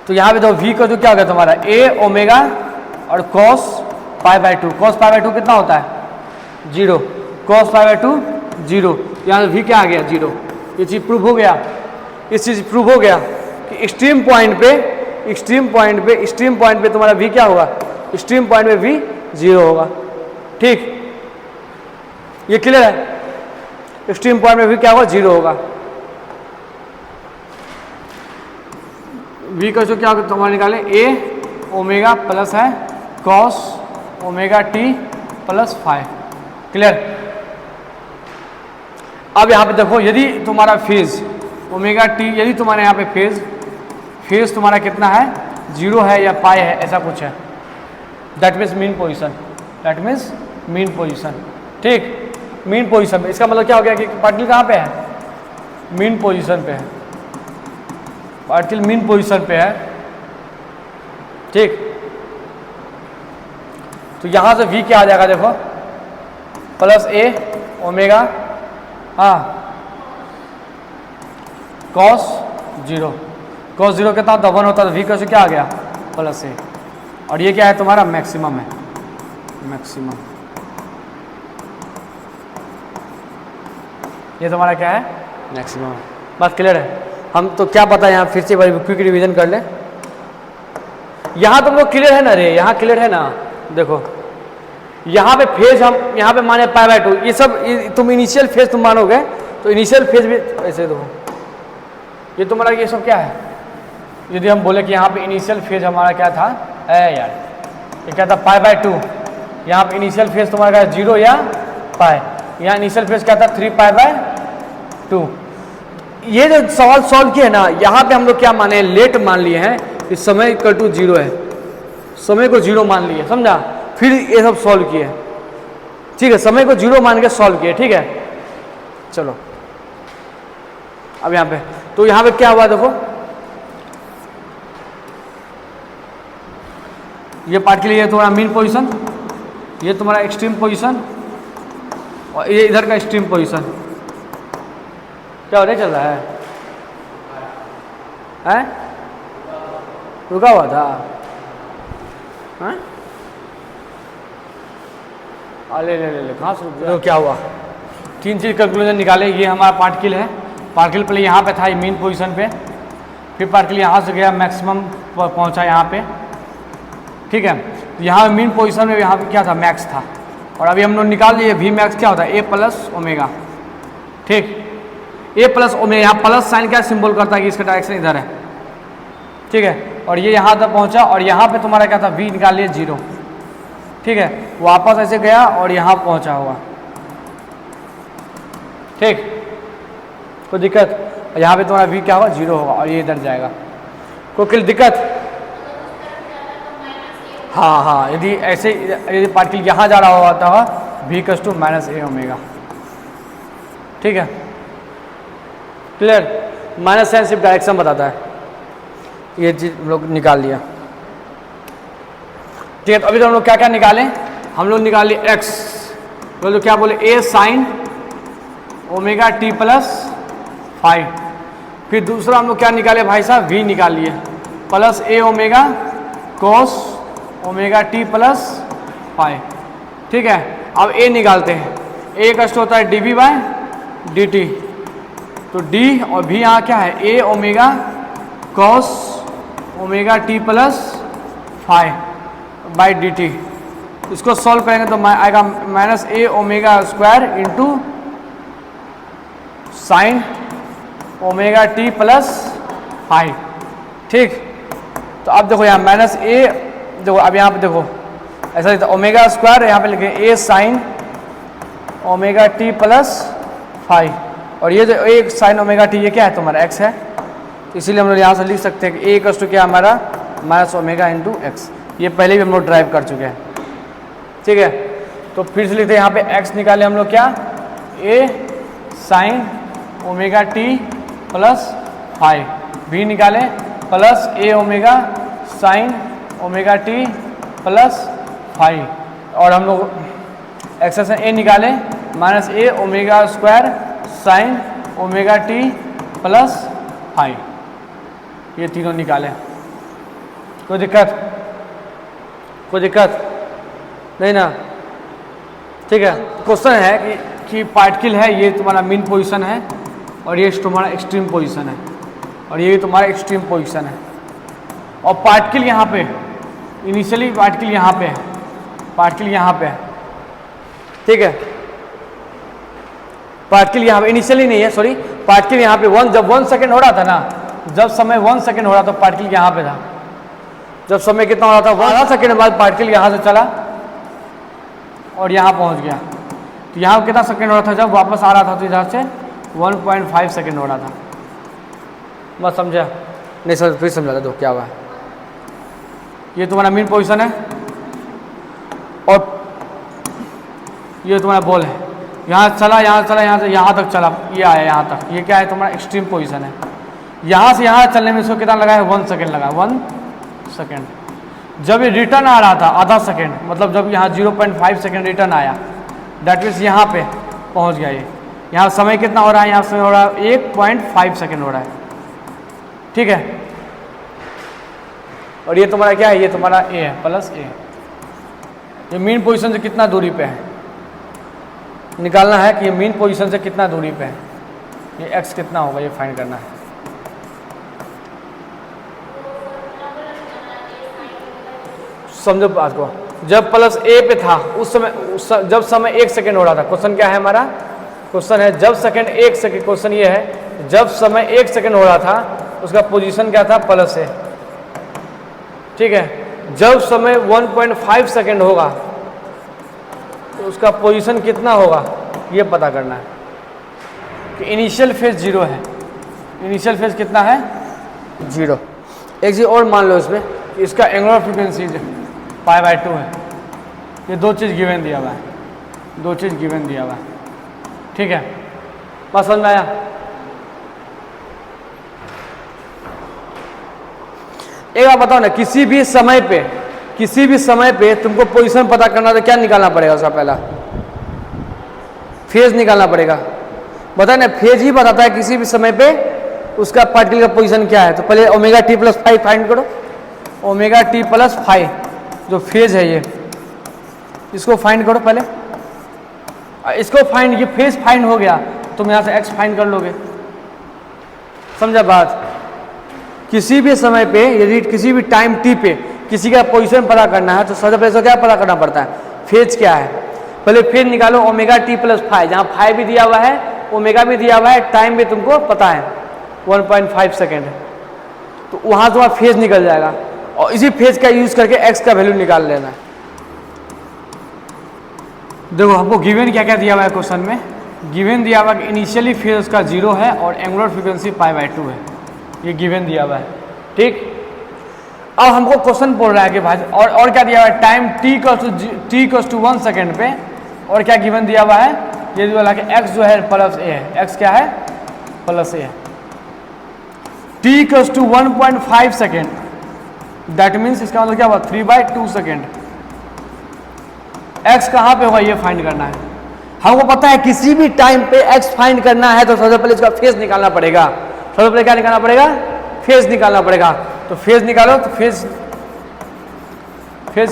तो यहाँ पे तो v का जो क्या हो गया तुम्हारा a ओमेगा और cos π/2, cos π/2 कितना होता है 0, cos π/2 0, यहाँ v क्या आ गया 0। ये चीज़ प्रूव हो गया, इस चीज़ प्रूव हो गया कि एक्सट्रीम पॉइंट पे तुम्हारा v क्या होगा, एक्सट्रीम पॉइंट पे v 0 होगा। ठीक, ये क्लियर है, एक्सट्रीम पॉइंट में v क्या होगा 0 होगा। v का जो क्या होगा तुम्हारे निकाले a ओमेगा प्लस है cos omega t plus five. Clear, अब यहाँ पे देखो यदि तुम्हारा फेज ओमेगा t, यदि तुम्हारे यहाँ पे फेज तुम्हारा कितना है 0 है या पाई है, ऐसा कुछ है, that means mean position, that means mean position. ठीक, मीन पोजीशन, इसका मतलब क्या हो गया कि पार्टिकल कहाँ पे है, मीन पोजीशन पे है, पार्टिकल मीन पोजीशन पे है। ठीक, तो यहाँ से v क्या आ जाएगा देखो, प्लस a ओमेगा हाँ cos 0, cos 0 कितना होता है 1 होता है, तो v का क्या आ गया प्लस a, और ये क्या है तुम्हारा मैक्सिमम है, मैक्सिमम ये तुम्हारा क्या है मैक्सिमम। बात क्लियर है, हम तो क्या पता है यहाँ फिर से क्विक रिवीजन कर ले, यहाँ तुम लोग क्लियर है ना रे, यहाँ क्लियर है ना, देखो यहाँ पे फेज हम यहाँ पे माने π/2, ये सब तुम इनिशियल फेज तुम मानोगे तो इनिशियल फेज भी ऐसे देखो, ये तुम्हारा ये सब क्या है, यदि हम बोले कि यहाँ पे इनिशियल फेज हमारा क्या था यार, ये क्या था π/2, यहाँ पे इनिशियल फेज तुम्हारा क्या 0 या पाई, यहाँ इनिशियल फेज क्या था 3π/2। ये जो सवाल सॉल्व किया है ना, यहाँ पे हम लोग क्या माने लेट मान लिए हैं कि समय इक्वल टू 0 है, समय को 0 मान लिए, समझा, फिर ये सब सॉल्व किए। ठीक है, समय को 0 मान के सॉल्व किए। ठीक है, चलो अब यहाँ पे तो यहाँ पे क्या हुआ देखो, ये पार्ट के लिए तुम्हारा मीन पोजीशन, ये तुम्हारा एक्सट्रीम पोजीशन और ये इधर का एक्सट्रीम पोजीशन, क्या हो रहा चल रहा है? रुका हुआ था हैं? ले ले ले ले कहाँ से रुक गया? तो क्या हुआ, 3 चीज़ कंक्लूजन निकाले, ये हमारा पार्टिकल है, पार्टिकल पहले यहाँ पे था ये मीन पोजीशन पे, फिर पार्टिकल यहाँ से गया मैक्सिमम पहुँचा यहाँ पे। ठीक है, तो यहाँ मीन पोजीशन में यहाँ पे क्या था मैक्स था, और अभी हम लोग निकाल लिए वी मैक्स क्या होता है a प्लस ओमेगा। ठीक, a प्लस ओमेगा, यहाँ प्लस साइन क्या सिंबल करता है कि इसका डायरेक्शन इधर है। ठीक है, और ये यहाँ तक पहुँचा और यहाँ पे तुम्हारा क्या था v निकाल लिए 0। ठीक है, वापस ऐसे गया और यहाँ पहुँचा हुआ। ठीक, कोई दिक्कत, यहाँ पे तुम्हारा v क्या होगा 0 होगा और ये इधर जाएगा, कोई दिक्कत? हाँ हाँ, यदि ऐसे यदि पार्टिकल यहाँ जा रहा होता है v = -a ओमेगा। ठीक है, क्लियर, माइनस साइन सिर्फ डायरेक्शन बताता है, ये चीज हम लोग निकाल लिया। ठीक है, तो अभी तो हम लोग क्या क्या निकालें, हम लोग निकाल लिए x, तो क्या बोले a sin omega t plus 5, फिर दूसरा हम लोग क्या निकाले भाई साहब v निकाल लिए plus a omega cos omega t plus 5। ठीक है, अब a निकालते हैं, a का होता है dv/dt, तो d और v यहाँ क्या है a omega cos omega t plus 5/dt। इसको सॉल्व करेंगे तो आएगा minus A omega square into sine omega T plus five. ठीक, तो अब देखो यहाँ माइनस ए, देखो अब यहाँ पे देखो ऐसा लिखता ओमेगा स्क्वायर, यहाँ पे लिखे A sine omega T plus five, और ये जो एक साइन ओमेगा टी ये क्या है तुम्हारा एक्स है, तो इसीलिए हम लोग यहाँ से लिख सकते हैं कि ए इक्वल टू क्या हमारा माइनस ओमेगा इंटू एक्स। ये पहले भी हम लोग ड्राइव कर चुके हैं। ठीक है, तो फिर से लिखते हैं यहाँ पे एक्स निकाले हम लोग क्या, A sine omega T plus five, भी निकाले plus A omega sine omega T plus five, और हम लोग एक्स से ए निकाले minus A omega square sine omega T plus five, ये तीनों निकाले। कोई दिक्कत, कोई दिक्कत नहीं ना? ठीक है, क्वेश्चन है कि पार्टिकल है, ये तुम्हारा मीन पोजीशन है और ये तुम्हारा एक्सट्रीम पोजीशन है, और ये तुम्हारा एक्सट्रीम पोजीशन है, और पार्टिकल यहाँ पे इनिशियली पार्टिकल यहाँ पे है, पार्टिकल यहाँ पे है। ठीक है, पार्टिकल यहाँ पे इनिशियली नहीं है, सॉरी, पार्टिकल यहाँ पे जब 1 सेकेंड हो रहा था ना, जब समय 1 सेकेंड हो रहा था पार्टिकल यहाँ पे था। जब समय कितना हो रहा था 1 सेकेंड बाद पार्टिकल यहाँ से चला और यहाँ पहुँच गया। तो यहाँ कितना सेकेंड हो रहा था, जब वापस आ रहा था तो इधर से 1.5 सेकेंड हो रहा था। बस समझा? नहीं समझ, फिर समझा दो क्या हुआ है। ये तुम्हारा मीन पोजीशन है और ये तुम्हारा बॉल है, यहाँ चला, यहाँ चला, यहाँ से यहाँ तक चला, ये आया यहाँ तक, ये क्या है तुम्हारा एक्सट्रीम पोजीशन है। यहाँ से यहाँ चलने में इसको कितना लगा है, 1 सेकेंड लगा, 1 सेकेंड। जब ये रिटर्न आ रहा था आधा सेकेंड, मतलब जब यहाँ 0.5 सेकेंड रिटर्न आया, दैट मीन्स यहाँ पे पहुँच गया ये। यहाँ समय कितना हो रहा है, यहाँ समय हो रहा है 1.5 सेकेंड हो रहा है। ठीक है, और ये तुम्हारा क्या है, ये तुम्हारा ए है, प्लस ए। ये मीन पोजीशन से कितना दूरी पे है निकालना है, कि ये मीन पोजीशन से कितना दूरी पे है, ये एक्स कितना होगा ये फाइंड करना है। समझो बात को, जब प्लस ए पे था उस समय, जब समय 1 सेकेंड हो रहा था, क्वेश्चन क्या है हमारा, क्वेश्चन है जब सेकेंड 1 सेकेंड, क्वेश्चन ये है जब समय 1 सेकेंड हो रहा था उसका पोजीशन क्या था, प्लस ए। ठीक है, जब समय 1.5 सेकेंड होगा तो उसका पोजीशन कितना होगा ये पता करना है। कि इनिशियल फेज 0 है, इनिशियल फेज कितना है, 0। एक चीज और मान लो इसमें, इसका एंगुलर फ्रीक्वेंसी π/2 है। ये दो चीज़ गिवन दिया हुआ है, दो चीज़ गिवन दिया हुआ है। ठीक है, बात समझ में आया? एक बात बताओ ना, किसी भी समय पे तुमको पोजीशन पता करना तो क्या निकालना पड़ेगा, उसका पहला फेज निकालना पड़ेगा। बता ना, फेज ही बताता है किसी भी समय पे उसका पार्टिकल का पोजीशन क्या है। तो पहले ओमेगा टी प्लस 5 फाइंड करो, ओमेगा टी प्लस 5 जो फेज है ये, इसको फाइंड करो पहले। इसको फाइंड, ये फेज फाइंड हो गया, तुम यहाँ से एक्स फाइंड कर लोगे। समझा बात? किसी भी समय पे, यदि किसी भी टाइम टी पे किसी का पोजीशन पता करना है तो सबसे पहले क्या पता करना पड़ता है, फेज क्या है। पहले फेज निकालो, ओमेगा टी प्लस 5, जहाँ 5 भी दिया हुआ है, ओमेगा भी दिया हुआ है, टाइम भी तुमको पता है 1.5 सेकेंड, तो वहाँ तुम्हारा फेज निकल जाएगा। और इसी फेज का यूज करके एक्स का वैल्यू निकाल लेना है। देखो हमको गिवन क्या क्या दिया हुआ है क्वेश्चन में, गिवन दिया हुआ कि इनिशियली फेज उसका 0 है और एंगुलर फ्रीक्वेंसी π/2 है, ये गिवन दिया हुआ है। ठीक, अब हमको क्वेश्चन बोल रहा है कि भाई और क्या दिया हुआ है, time t equals to 1 second पे, और क्या गिवन दिया हुआ है, ये बोला कि x जो है प्लस ए है, x क्या है, प्लस ए है। t equals to 1.5 second, that means इसका मतलब क्या हुआ, 3/2 सेकेंड। x कहाँ पे होगा ये फाइंड करना है। हमको पता है किसी भी टाइम पे x फाइंड करना है तो सबसे पहले इसका फेज निकालना पड़ेगा। सबसे पहले क्या निकालना पड़ेगा, फेज निकालना पड़ेगा। तो फेज निकालो, तो फेज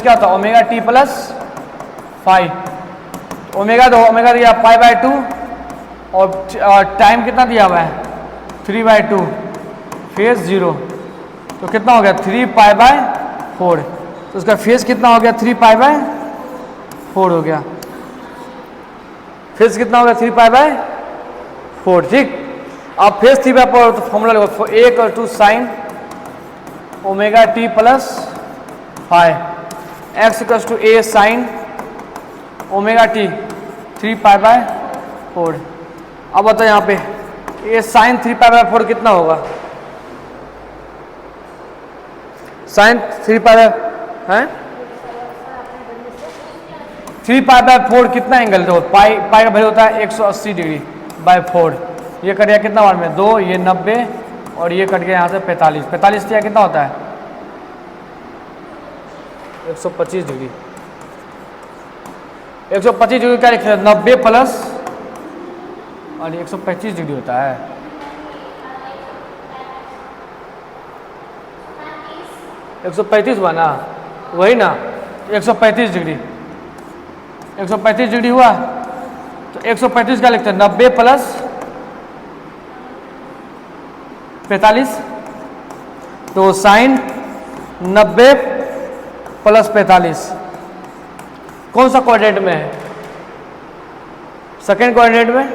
क्या होता है, ओमेगा टी प्लस 5, ओमेगा दो, ओमेगा दिया π/2 और टाइम कितना दिया हुआ है 3/2, फेज 0, तो कितना हो गया 3π/4, तो उसका फेज कितना हो गया 3π/4। 4 हो गया। फेज कितना हो गया 3π/4। ठीक, अब फेज 3π/4 तो फॉर्मूला लगो A equal to sine omega T plus five, X equal to A sine omega T 3π/4। अब बताओ यहाँ पे A साइन 3π/4 कितना होगा? साइन 3π/4 कितना एंगल दो? पाई का वैल्यू होता है 180 डिग्री बाय 4। ये कट गया कितना बार में 2, ये 90 और ये कट गया यहाँ से 45। 45 दिया कितना होता है 125 डिग्री। 125 डिग्री क्या लिखते हैं 90 प्लस और 125 डिग्री होता है। एक 135 हुआ ना, वही ना 135 डिग्री। 135 डिग्री हुआ तो 135 क्या लिखते हैं 90 प्लस 45। तो साइन 90 प्लस 45 कौन सा कोऑर्डिनेट में है? सेकेंड कोऑर्डिनेट में।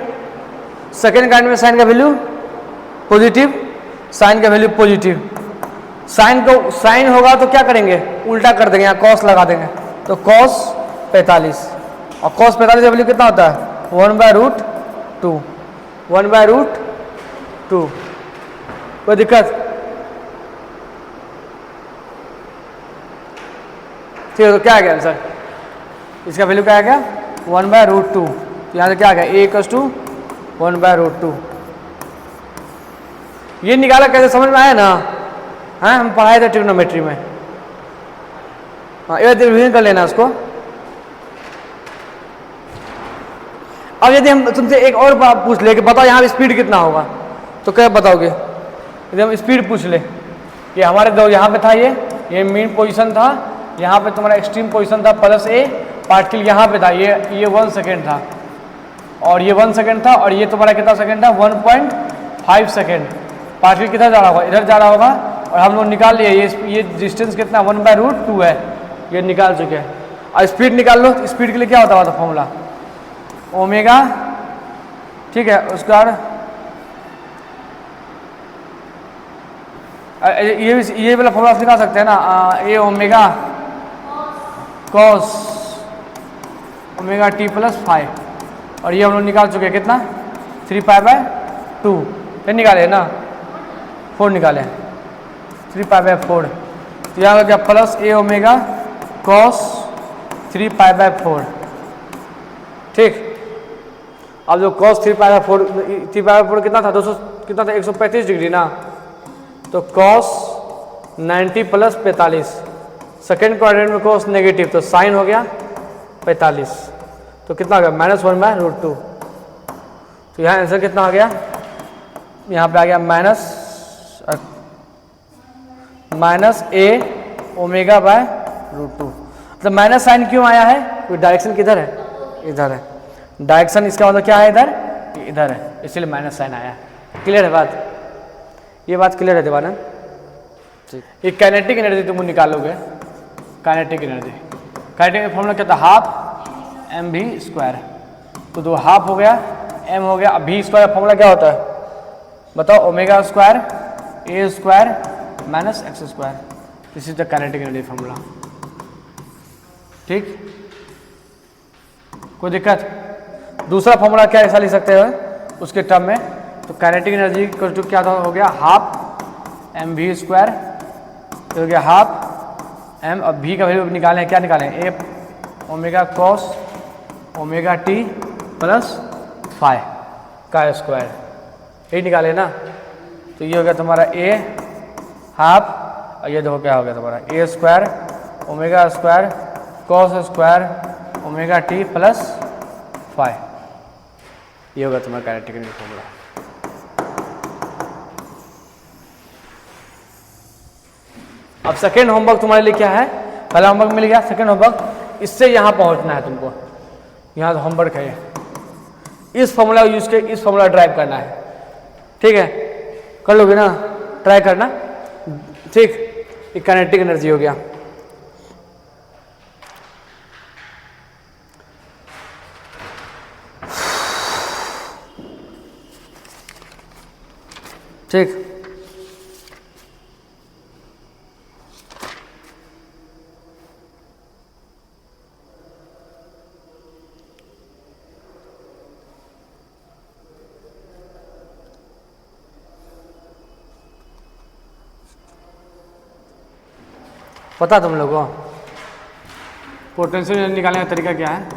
सेकेंड कोऑर्डिनेट में साइन का वैल्यू पॉजिटिव, साइन का वैल्यू पॉजिटिव। साइन होगा तो क्या करेंगे उल्टा कर देंगे, यहाँ कॉस लगा देंगे तो कॉस 45 और कॉस 45 का वैल्यू कितना होता है 1/√2। 1/√2। कोई दिक्कत? ठीक है, तो क्या आ गया आंसर? इसका वैल्यू क्या आ गया 1/√2। तो यहाँ से क्या आ गया A इक्वल टू 1/√2। ये निकाला कैसे समझ में आया ना? हाँ, हम पढ़ाए थे ट्रिग्नोमेट्री में। हाँ, ये रिवीजन कर लेना उसको। अब यदि हम तुमसे एक और बात पूछ ले कि बताओ यहाँ स्पीड कितना होगा, तो क्या बताओगे? यदि हम स्पीड पूछ ले कि हमारे दो यहाँ पे था, ये मीन पोजीशन था, यहाँ पे तुम्हारा एक्सट्रीम पोजीशन था प्लस A, पार्टिकल यहाँ पे था, ये 1 सेकेंड था और ये 1 सेकेंड था और ये तुम्हारा कितना सेकेंड था 1.5 सेकेंड। पार्टिकल किधर जा रहा होगा? इधर जा रहा होगा और हम लोग निकाल लिए ये डिस्टेंस कितना 1/√2 है, ये निकाल चुके हैं। और स्पीड निकाल लो। स्पीड के लिए क्या होता है फॉर्मूला ओमेगा, ठीक है, उसका ये वाला फॉर्मूला निकाल सकते हैं ना, A omega cos omega T plus 5 और ये हम लोग निकाल चुके हैं कितना 3π/2। ये निकाले ना 4 निकाले 3π/4। तो यहाँ क्या प्लस A ओमेगा कॉस 3π/4। ठीक, अब जो कॉस 3π/4 कितना था 200 कितना था 135 डिग्री ना, तो कॉस 90 प्लस 45। सेकेंड क्वाड्रेंट में कॉस नेगेटिव तो साइन हो गया 45। तो कितना हो गया -1/√2। तो यहाँ आंसर कितना आ गया? यहाँ पे आ गया माइनस A ओमेगा/√2। तो माइनस साइन क्यों आया है? तो डायरेक्शन किधर है? इधर है। डायरेक्शन इसका मतलब क्या है इधर है, इसलिए माइनस साइन आया है। क्लियर है बात? ये बात क्लियर है देवानंद? ठीक। ये काइनेटिक एनर्जी तुम निकालोगे। काइनेटिक एनर्जी, काइनेटिक फॉर्मूला क्या था हाफ mv²। तो दो हाफ हो गया, m हो गया। अब v² का फॉर्मूला क्या होता है बताओ? ओमेगा² A² minus x²। This is the kinetic energy formula. ठीक, कोई दिक्कत? दूसरा फॉर्मूला क्या ऐसा लिख सकते हो उसके टर्म में? तो काइनेटिक एनर्जी को क्या हो गया हाफ mv², हो गया हाफ m। अब v का वैल्यू निकालें, क्या निकालें? A omega cos omega T plus 5 का स्क्वायर, यही निकाले ना। तो ये हो गया तुम्हारा A हाफ और ये देखो क्या हो गया तुम्हारा A² ओमेगा² cos² omega T plus 5। ये होगा तुम्हारा काइनेटिक एनर्जी फॉर्मूला। अब सेकेंड होमवर्क तुम्हारे लिए क्या है? पहला होमवर्क मिल गया, सेकेंड होमवर्क इससे यहाँ पहुँचना है तुमको। यहाँ तो होमवर्क है, इस फॉर्मूला को यूज करके इस फॉर्मूला ड्राइव करना है। ठीक है, कर लोगे ना? ट्राई करना। ठीक, ये काइनेटिक एनर्जी हो गया। ठीक। पता तुम लोगों को पोटेंशियल एनर्जी निकालने का तरीका क्या है?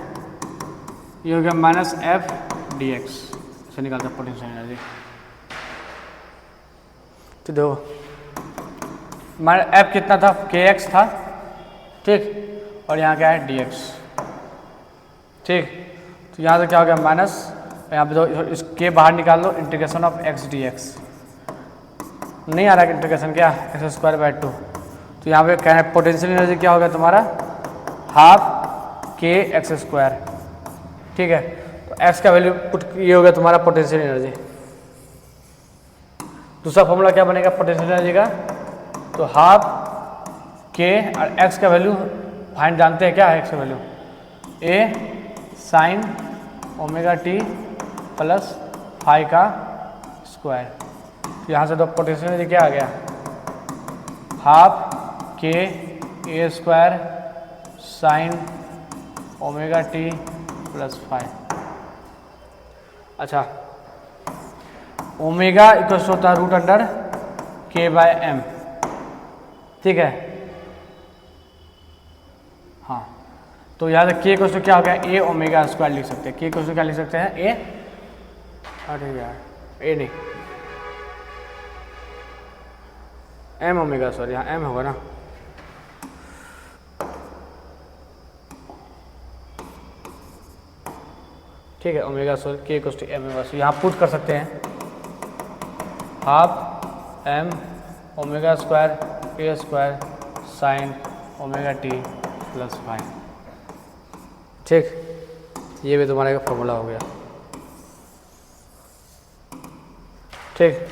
ये हो गया माइनस एफ डी एक्स, ऐसे निकालता है पोटेंशियल एनर्जी। तो देखो एफ कितना था, के एक्स था, ठीक, और यहाँ क्या है डी एक्स, ठीक। तो यहाँ से क्या हो गया माइनस, यहाँ पे तो इस के बाहर निकाल लो, integration of X D X, नहीं आ रहा है इंटीग्रेशन, क्या एक्स स्क्वायर बाय 2। तो यहाँ पे कहना है पोटेंशियल एनर्जी क्या होगा तुम्हारा, हाफ के एक्स स्क्वायर, ठीक है। तो एक्स का वैल्यू पुट, ये हो गया तुम्हारा पोटेंशियल एनर्जी। दूसरा फॉर्मूला क्या बनेगा पोटेंशियल एनर्जी का, तो हाफ के और एक्स का वैल्यू फाइंड जानते हैं, क्या है एक्स का value, A sine omega T plus five का स्क्वायर। तो यहाँ से तो पोटेंशियल एनर्जी क्या आ गया, हाफ के a square sine omega T plus five. अच्छा, ओमेगा इक्वल होता है रूट अंडर के बाय एम, ठीक है। हाँ, तो यहाँ से के इक्वल क्या हो गया, ए ओमेगा स्क्वायर लिख सकते हैं। के इक्वल क्या लिख सकते हैं, ए, अरे यार ए नहीं, एम ओमेगा, सॉरी यहाँ एम होगा ना, ठीक है। ओमेगा स्क्वायर के इक्वल टू एम ओमेगा, यहाँ पुट कर सकते हैं half m omega square a square sine omega T plus five, ठीक। ये भी तुम्हारा का फॉर्मूला हो गया, ठीक।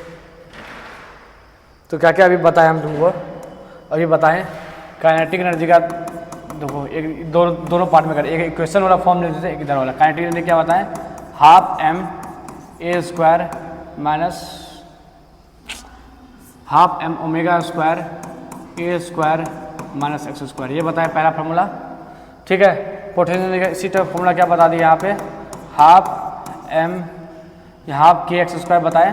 तो क्या क्या अभी बताएं हम तुमको, अभी बताएं काइनेटिक एनर्जी का। देखो एक दोनों पार्ट में करें, एक इक्वेशन वाला फॉर्म ले लेते हैं, एक इधर वाला। काइनेटिक एनर्जी क्या बताएं, half m a square minus half m omega square a square minus x square, ये बताएं पहला फॉर्मूला, ठीक है। पोटेंशियल एनर्जी का इसी तरह फॉर्मूला क्या बता दिया यहाँ पे, हाफ एम, हाफ के एक्स स्क्वायर बताएं,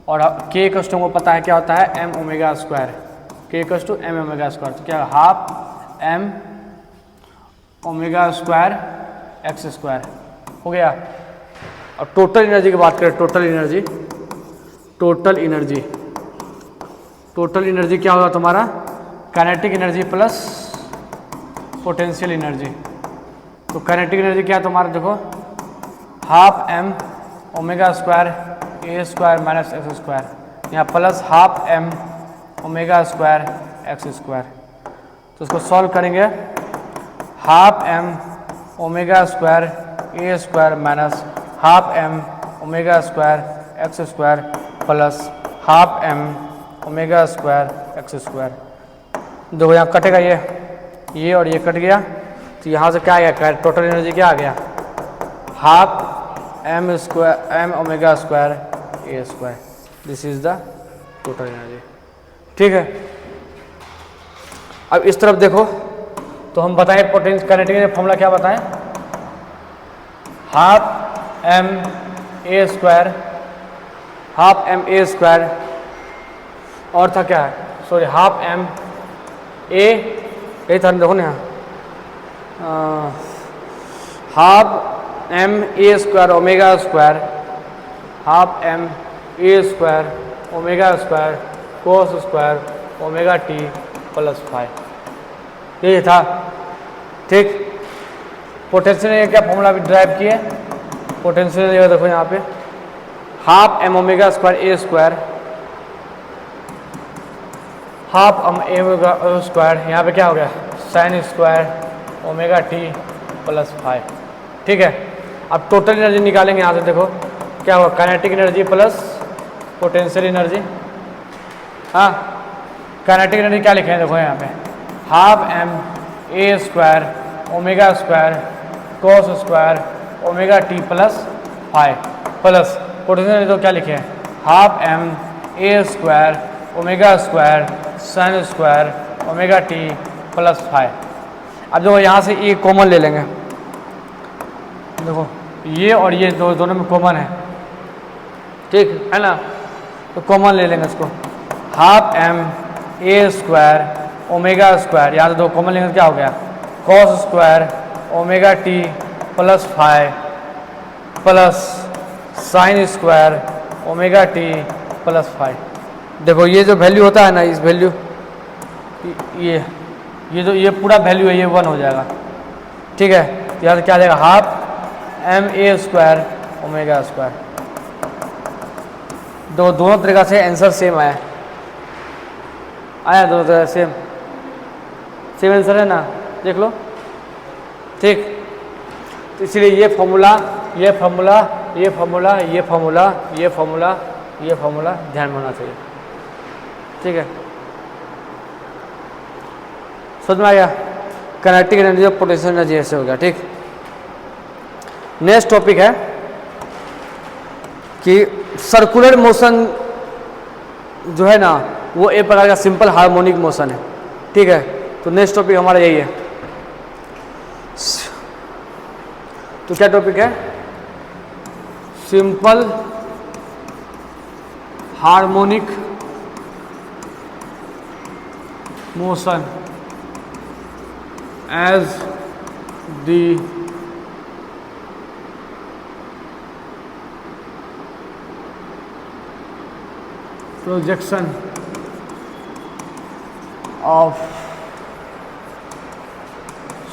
और के इक्वल को पता है क्या होता है, एम ओमेगा स्क्वायर, के equal to m omega square. तो क्या half m omega square x square हो गया। और टोटल एनर्जी की बात करें, total energy, total energy, total energy क्या होगा तुम्हारा, kinetic energy plus potential energy. तो काइनेटिक एनर्जी क्या है तुम्हारा, देखो half m omega square a square minus x square, यहाँ plus half m omega square x square. तो इसको सॉल्व करेंगे, half m omega square a square minus half m omega square x square plus half m omega square x square. देखो यहाँ कटेगा ये और ये कट गया, तो यहाँ से क्या आ गया, टोटल एनर्जी क्या आ गया, half m square m omega square a square, this is the total energy, ठीक है। अब इस तरफ देखो, तो हम बताएं पोटेंशियल काइनेटिक एनर्जी फॉर्मूला क्या बताएं, half m a square, half m a square, और था क्या है, सॉरी हाफ एम ए, यही था देखो ना यहाँ, half m a square omega square, half m a square omega square cos square omega T plus five, ये था, ठीक। पोटेंशियल एनर्जी क्या फॉर्मूला भी ड्राइव किए, पोटेंशियल एनर्जी देखो यहाँ पे half m omega square a square, half m omega square, यहाँ पे क्या हो गया sine square omega T plus five, ठीक है। अब टोटल एनर्जी निकालेंगे यहाँ से, देखो क्या होगा, kinetic energy plus potential energy. हाँ, काइनेटिक एनर्जी क्या लिखे हैं, देखो यहाँ पे half m a square omega square cos square omega T plus five plus potential energy तो क्या लिखे हैं, half m a square omega square sine square omega T plus 5। अब देखो यहाँ से ये कॉमन ले लेंगे, देखो ये और ये दोनों में कॉमन है, ठीक है ना, तो कॉमन ले लेंगे इसको। Half m a square omega square, यहाँ से दो कॉमन लेंगे तो क्या हो गया, cos square omega T plus 5 plus sine square omega T plus 5। देखो ये जो वैल्यू होता है ना, इस वैल्यू ये पूरा वैल्यू है, ये 1 हो जाएगा, ठीक है। यहाँ से क्या आ जाएगा, half m a square omega square. दोनों तरीका से आंसर सेम आया दोनों तरह सेम आंसर है ना, देख लो, ठीक। तो इसलिए ये फॉर्मूला ये फॉर्मूला ये फॉर्मूला ये फॉर्मूला ये फॉर्मूला ये फॉर्मूला ध्यान में होना चाहिए, ठीक है। समझ में आ गया, काइनेटिक एनर्जी और पोटेंशियल एनर्जी ऐसे हो गया, ठीक। नेक्स्ट टॉपिक है कि सर्कुलर मोशन जो है ना, वो एक प्रकार का सिंपल हार्मोनिक मोशन है, ठीक है। तो नेक्स्ट टॉपिक हमारा यही है। तो क्या टॉपिक है, simple harmonic motion as the projection of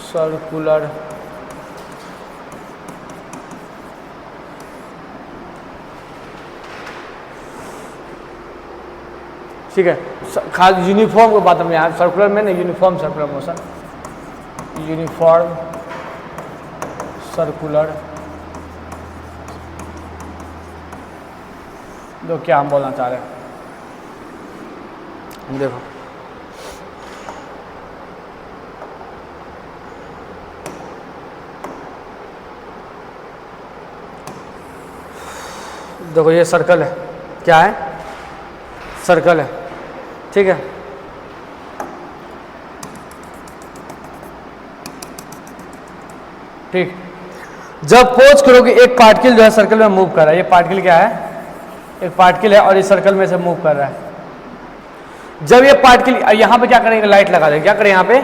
circular ठीक है। खास यूनिफॉर्म को बात हम यहाँ सर्कुलर में ना, uniform circular motion, uniform circular, जो क्या हम बोलना चाह रहे हैं, देखो देखो ये सर्कल है, क्या है, सर्कल है, ठीक है। ठीक, जब पोज करो कि एक पार्टिकल जो है सर्कल में मूव कर रहा है, ये पार्टिकल क्या है, एक पार्टिकल है और ये सर्कल में से मूव कर रहा है। जब ये पार्टिकल यहाँ पे क्या करेंगे, लाइट लगा देंगे, क्या करें यहाँ पे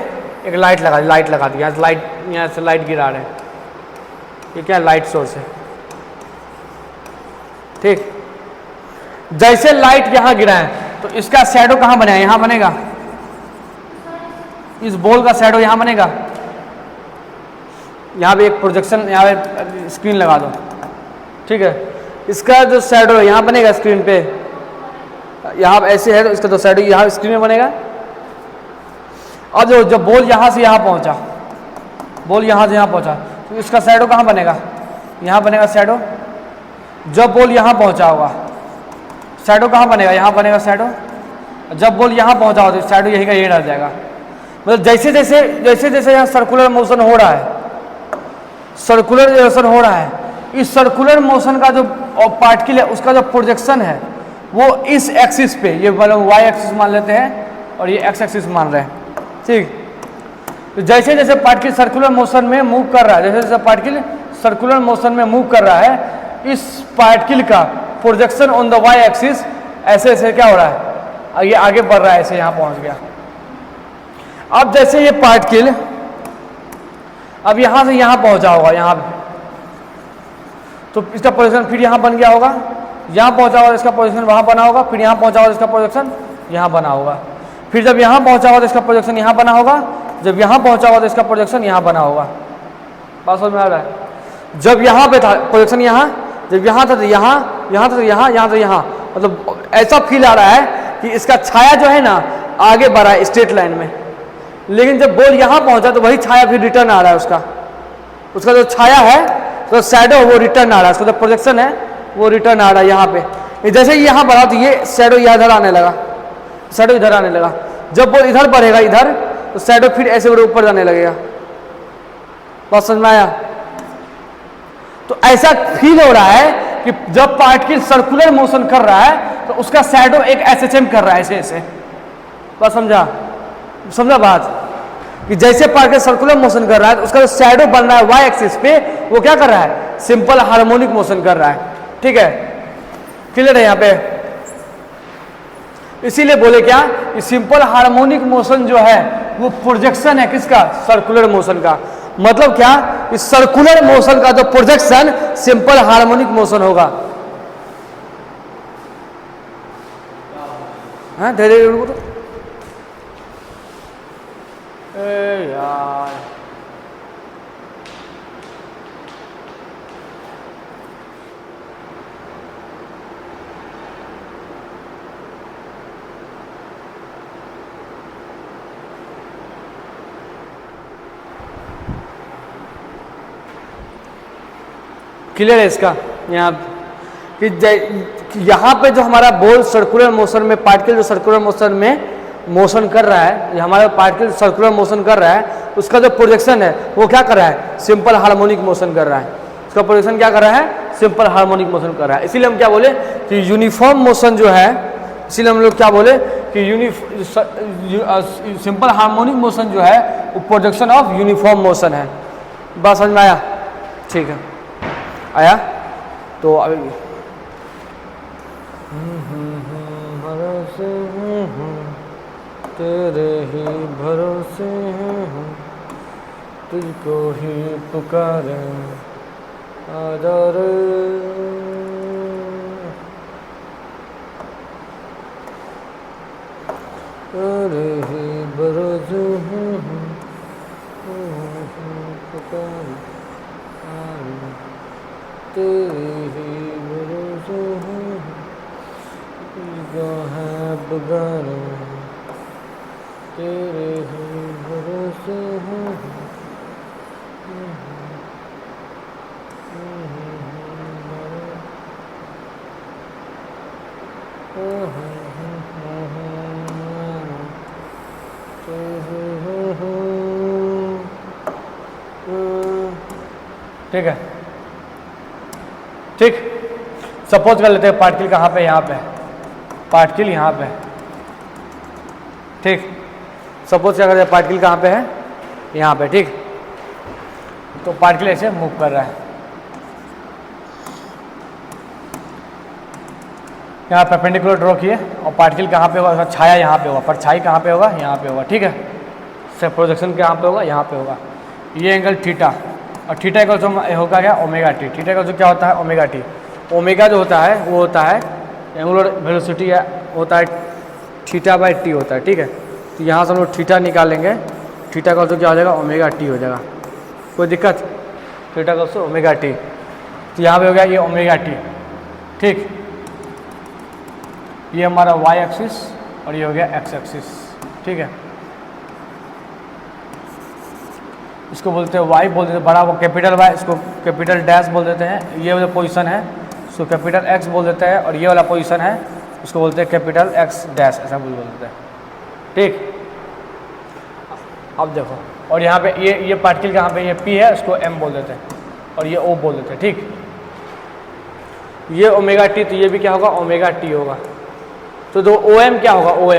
एक लाइट लगा दी, यहाँ से लाइट गिरा रहे हैं, ये क्या लाइट सोर्स है, ठीक। जैसे लाइट यहाँ गिरा है तो इसका शैडो कहाँ बनेगा, यहाँ बनेगा, इस बॉल का शैडो यहाँ बनेगा। यहाँ पे एक प्रोजेक्शन, यहाँ पे स्क्रीन लगा दो, ठीक है। इसका जो शैडो है यहाँ बनेगा स्क्रीन पे, यहाँ ऐसे है तो इसका जो शैडो यहाँ स्क्रीन में बनेगा। अब जो जब बॉल यहाँ से यहाँ पहुँचा, बॉल यहाँ से यहाँ पहुँचा तो इसका शैडो कहाँ बनेगा, यहाँ बनेगा शैडो। जब बॉल यहाँ पहुँचा होगा शैडो कहाँ बनेगा, यहाँ बनेगा शैडो। जब बॉल यहाँ पहुँचा होगा तो शैडो यही का यही रह जाएगा। मतलब जैसे जैसे यहाँ सर्कुलर मोशन हो रहा है, सर्कुलर मोशन हो रहा है, इस सर्कुलर मोशन का जो पार्टिकल है उसका जो प्रोजेक्शन है वो इस एक्सिस पे, ये मतलब वाई एक्सिस मान लेते हैं और ये एक्स एक्सिस मान रहे हैं, ठीक। तो जैसे जैसे पार्टिकल सर्कुलर मोशन में मूव कर रहा है, जैसे जैसे पार्टिकल सर्कुलर मोशन में मूव कर रहा है, इस पार्टिकल का projection on the Y axis ऐसे ऐसे क्या हो रहा है, ये आगे बढ़ रहा है, ऐसे यहाँ पहुँच गया। अब जैसे ये पार्टिकल अब यहाँ से यहाँ पहुँचा होगा, यहाँ पे तो इसका पोजीशन फिर यहाँ बन गया होगा, यहाँ पहुँचा होगा इसका पोजीशन वहाँ बना होगा, फिर यहाँ पहुँचा होगा इसका पोजीशन यहाँ बना होगा, फिर जब यहाँ पहुँचा होगा तो इसका प्रोजेक्शन यहाँ बना होगा, जब यहाँ पहुँचा होगा तो इसका प्रोजेक्शन यहाँ बना होगा। बात समझ में आ रहा है। जब यहाँ पे था प्रोजेक्शन यहाँ, जब यहाँ था तो यहाँ, यहाँ था तो यहाँ, यहाँ तो यहाँ, मतलब ऐसा फील आ रहा है कि इसका छाया जो है ना आगे बढ़ा है स्ट्रेट लाइन में, लेकिन जब बॉल यहाँ पहुँचा तो वही छाया फिर रिटर्न आ रहा है, उसका जो छाया है तो शैडो वो रिटर्न आ रहा है, उसका जो प्रोजेक्शन है वो रिटर्न आ रहा है यहाँ पे। जैसे ही यहाँ बढ़ा तो ये शैडो इधर आने लगा, शैडो इधर आने लगा। जब बॉल इधर बढ़ेगा इधर तो शैडो फिर ऐसे ऊपर जाने लगेगा। बात समझ में आया। तो ऐसा फील हो रहा है कि जब पार्टिकल सर्कुलर मोशन कर रहा है तो उसका शैडो एक SHM कर रहा है, ऐसे ऐसे। बात समझा बात, कि जैसे पार्टिकल सर्कुलर मोशन कर रहा है तो उसका जो शैडो बन रहा है वाई एक्सिस पे, वो क्या कर रहा है, सिंपल हार्मोनिक मोशन कर रहा है। ठीक है, क्लियर है यहाँ पे। इसीलिए बोले क्या, कि सिंपल हार्मोनिक मोशन जो है वो प्रोजेक्शन है किसका, सर्कुलर मोशन का। मतलब क्या, कि सर्कुलर मोशन का जो प्रोजेक्शन सिंपल हार्मोनिक मोशन होगा। हाँ धीरे यार, क्लियर है इसका। यहाँ कि यहाँ पे जो हमारा बॉल सर्कुलर मोशन में, पार्टिकल जो सर्कुलर मोशन में मोशन कर रहा है, हमारा पार्टिकल सर्कुलर मोशन कर रहा है, उसका जो प्रोजेक्शन है वो क्या कर रहा है, सिंपल हार्मोनिक मोशन कर रहा है। उसका प्रोजेक्शन क्या कर रहा है, सिंपल हार्मोनिक मोशन कर रहा है। इसीलिए हम क्या बोले कि यूनिफॉर्म मोशन जो है, इसीलिए हम लोग क्या बोले कि सिंपल हार्मोनिक मोशन जो है वो प्रोजेक्शन ऑफ यूनिफॉर्म मोशन है। बात समझ में आया? ठीक है, आया तो अभी तेरे ही भरोसे हैं, तुझको ही पुकारे आजा रे। तेरे ही भरोसे हैं, पुकारे तेरे ही भरोसे हैं, तुझको है पुकारे तेरे ही भरोसे हैं। ठीक है, ठीक। सपोज कर लेते हैं पार्टिकल कहाँ पे, यहाँ पे पार्टिकल यहाँ पे। ठीक, सपोज क्या करते हैं, पार्टिकल कहाँ पे है, यहाँ पे। ठीक, तो पार्टिकल ऐसे मूव कर रहा है, यहाँ परपेंडिकुलर ड्रॉ किए, और पार्टिकल कहाँ पे होगा, छाया यहाँ पे होगा, परछाई कहाँ पे होगा, यहाँ पे होगा। ठीक है, सिर्फ प्रोजेक्शन कहाँ पे होगा, यहाँ पे होगा। ये एंगल थीटा, और थीटा का जो होगा क्या, ओमेगा टी। थीटा का जो क्या होता है, ओमेगा टी। ओमेगा जो होता है वो होता है एंगुलर वेलोसिटी, होता है थीटा बाई टी होता है। ठीक है, तो यहाँ से हम लोग थीटा निकालेंगे, थीटा का तो क्या हो जाएगा, ओमेगा टी हो जाएगा। कोई दिक्कत, थीटा का तो ओमेगा टी, तो यहाँ पे हो गया ये ओमेगा टी। ठीक, ये हमारा वाई एक्सिस और ये हो गया एक्स एक्सिस। ठीक है, इसको बोलते हैं वाई, बोल देते हैं बड़ा वो कैपिटल वाई, इसको कैपिटल डैश बोल देते हैं। ये वाला पोजीशन है इसको कैपिटल एक्स बोल देते हैं, और ये वाला पोजीशन है उसको बोलते हैं कैपिटल एक्स डैश, ऐसा बोल देते हैं। ठीक, अब देखो, और यहाँ पे ये पार्टिकल कहाँ पे, ये पी है, उसको एम बोल देते हैं, और ये ओ बोल देते हैं। ठीक, ये ओमेगा टी, तो ये भी क्या होगा, ओमेगा टी होगा। तो दो ओ एम क्या होगा, ओ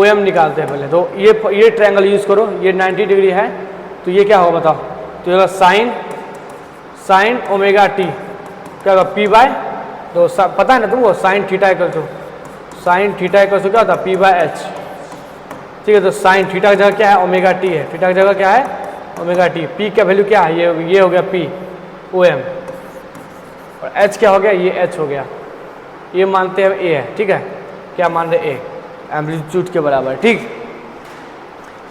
एम निकालते हैं पहले। तो ये ट्रायंगल यूज करो, ये 90 डिग्री है, तो ये क्या होगा बताओ, तो ये साइन ओमेगा टी क्या होगा, पी बाय, तो पता है ना तुमको, साइन थीटा इक्वल टू क्या होता है, पी बाय एच। ठीक है, तो साइन थीटा की जगह क्या है, ओमेगा टी है, थीटा की जगह क्या है, ओमेगा टी। पी का वैल्यू क्या है, ये हो गया पी ओ एम, और एच क्या हो गया, ये एच हो गया। ये मानते हैं ए है। ठीक है, क्या मान रहे, ए एम्पलीट्यूड के बराबर। ठीक,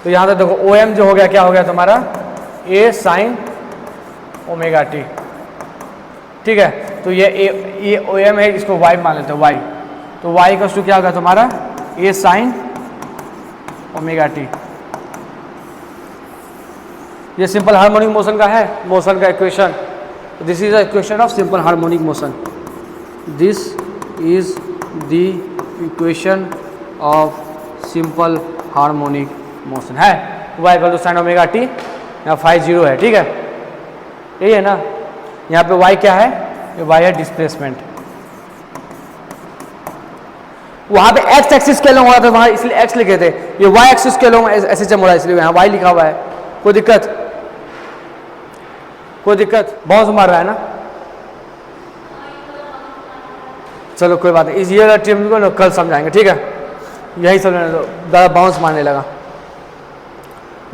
तो यहाँ से देखो ओ एम जो हो गया, क्या हो गया तुम्हारा, ए साइन ओमेगा टी। ठीक है, तो ये ओ एम है, इसको वाई मान लेते हैं, वाई। तो वाई का क्या होगा तुम्हारा, ए साइन ओमेगा टी। ये सिंपल हार्मोनिक मोशन का है, मोशन का equation. This is the equation of simple harmonic motion. This is the equation of simple harmonic motion है। Y equal to sine omega t, यहाँ phi 0 है। ठीक है, यही है ना, यहाँ पे वाई क्या है, ये y है डिस्प्लेसमेंट। वहां पे x एक्सिस स्केल हो रहा था, वहां इसलिए x लिखे थे, ये y एक्सिस स्केल ऐसे चल रहा है इसलिए यहाँ y लिखा हुआ है। कोई दिक्कत? कोई दिक्कत? बाउंस मार रहा है ना? चलो कोई बात नहीं, इस ये टीम को कल समझाएंगे, ठीक है? यही समझने दो, ज़्यादा बाउंस मारने लगा।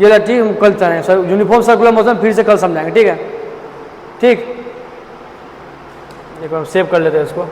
ये टीम कल चलेंगे, यूनिफॉर्म सर्कुलर मोशन फिर से कल समझाएंगे, ठीक है? ठीक, एक बार सेव कर लेते हैं इसको।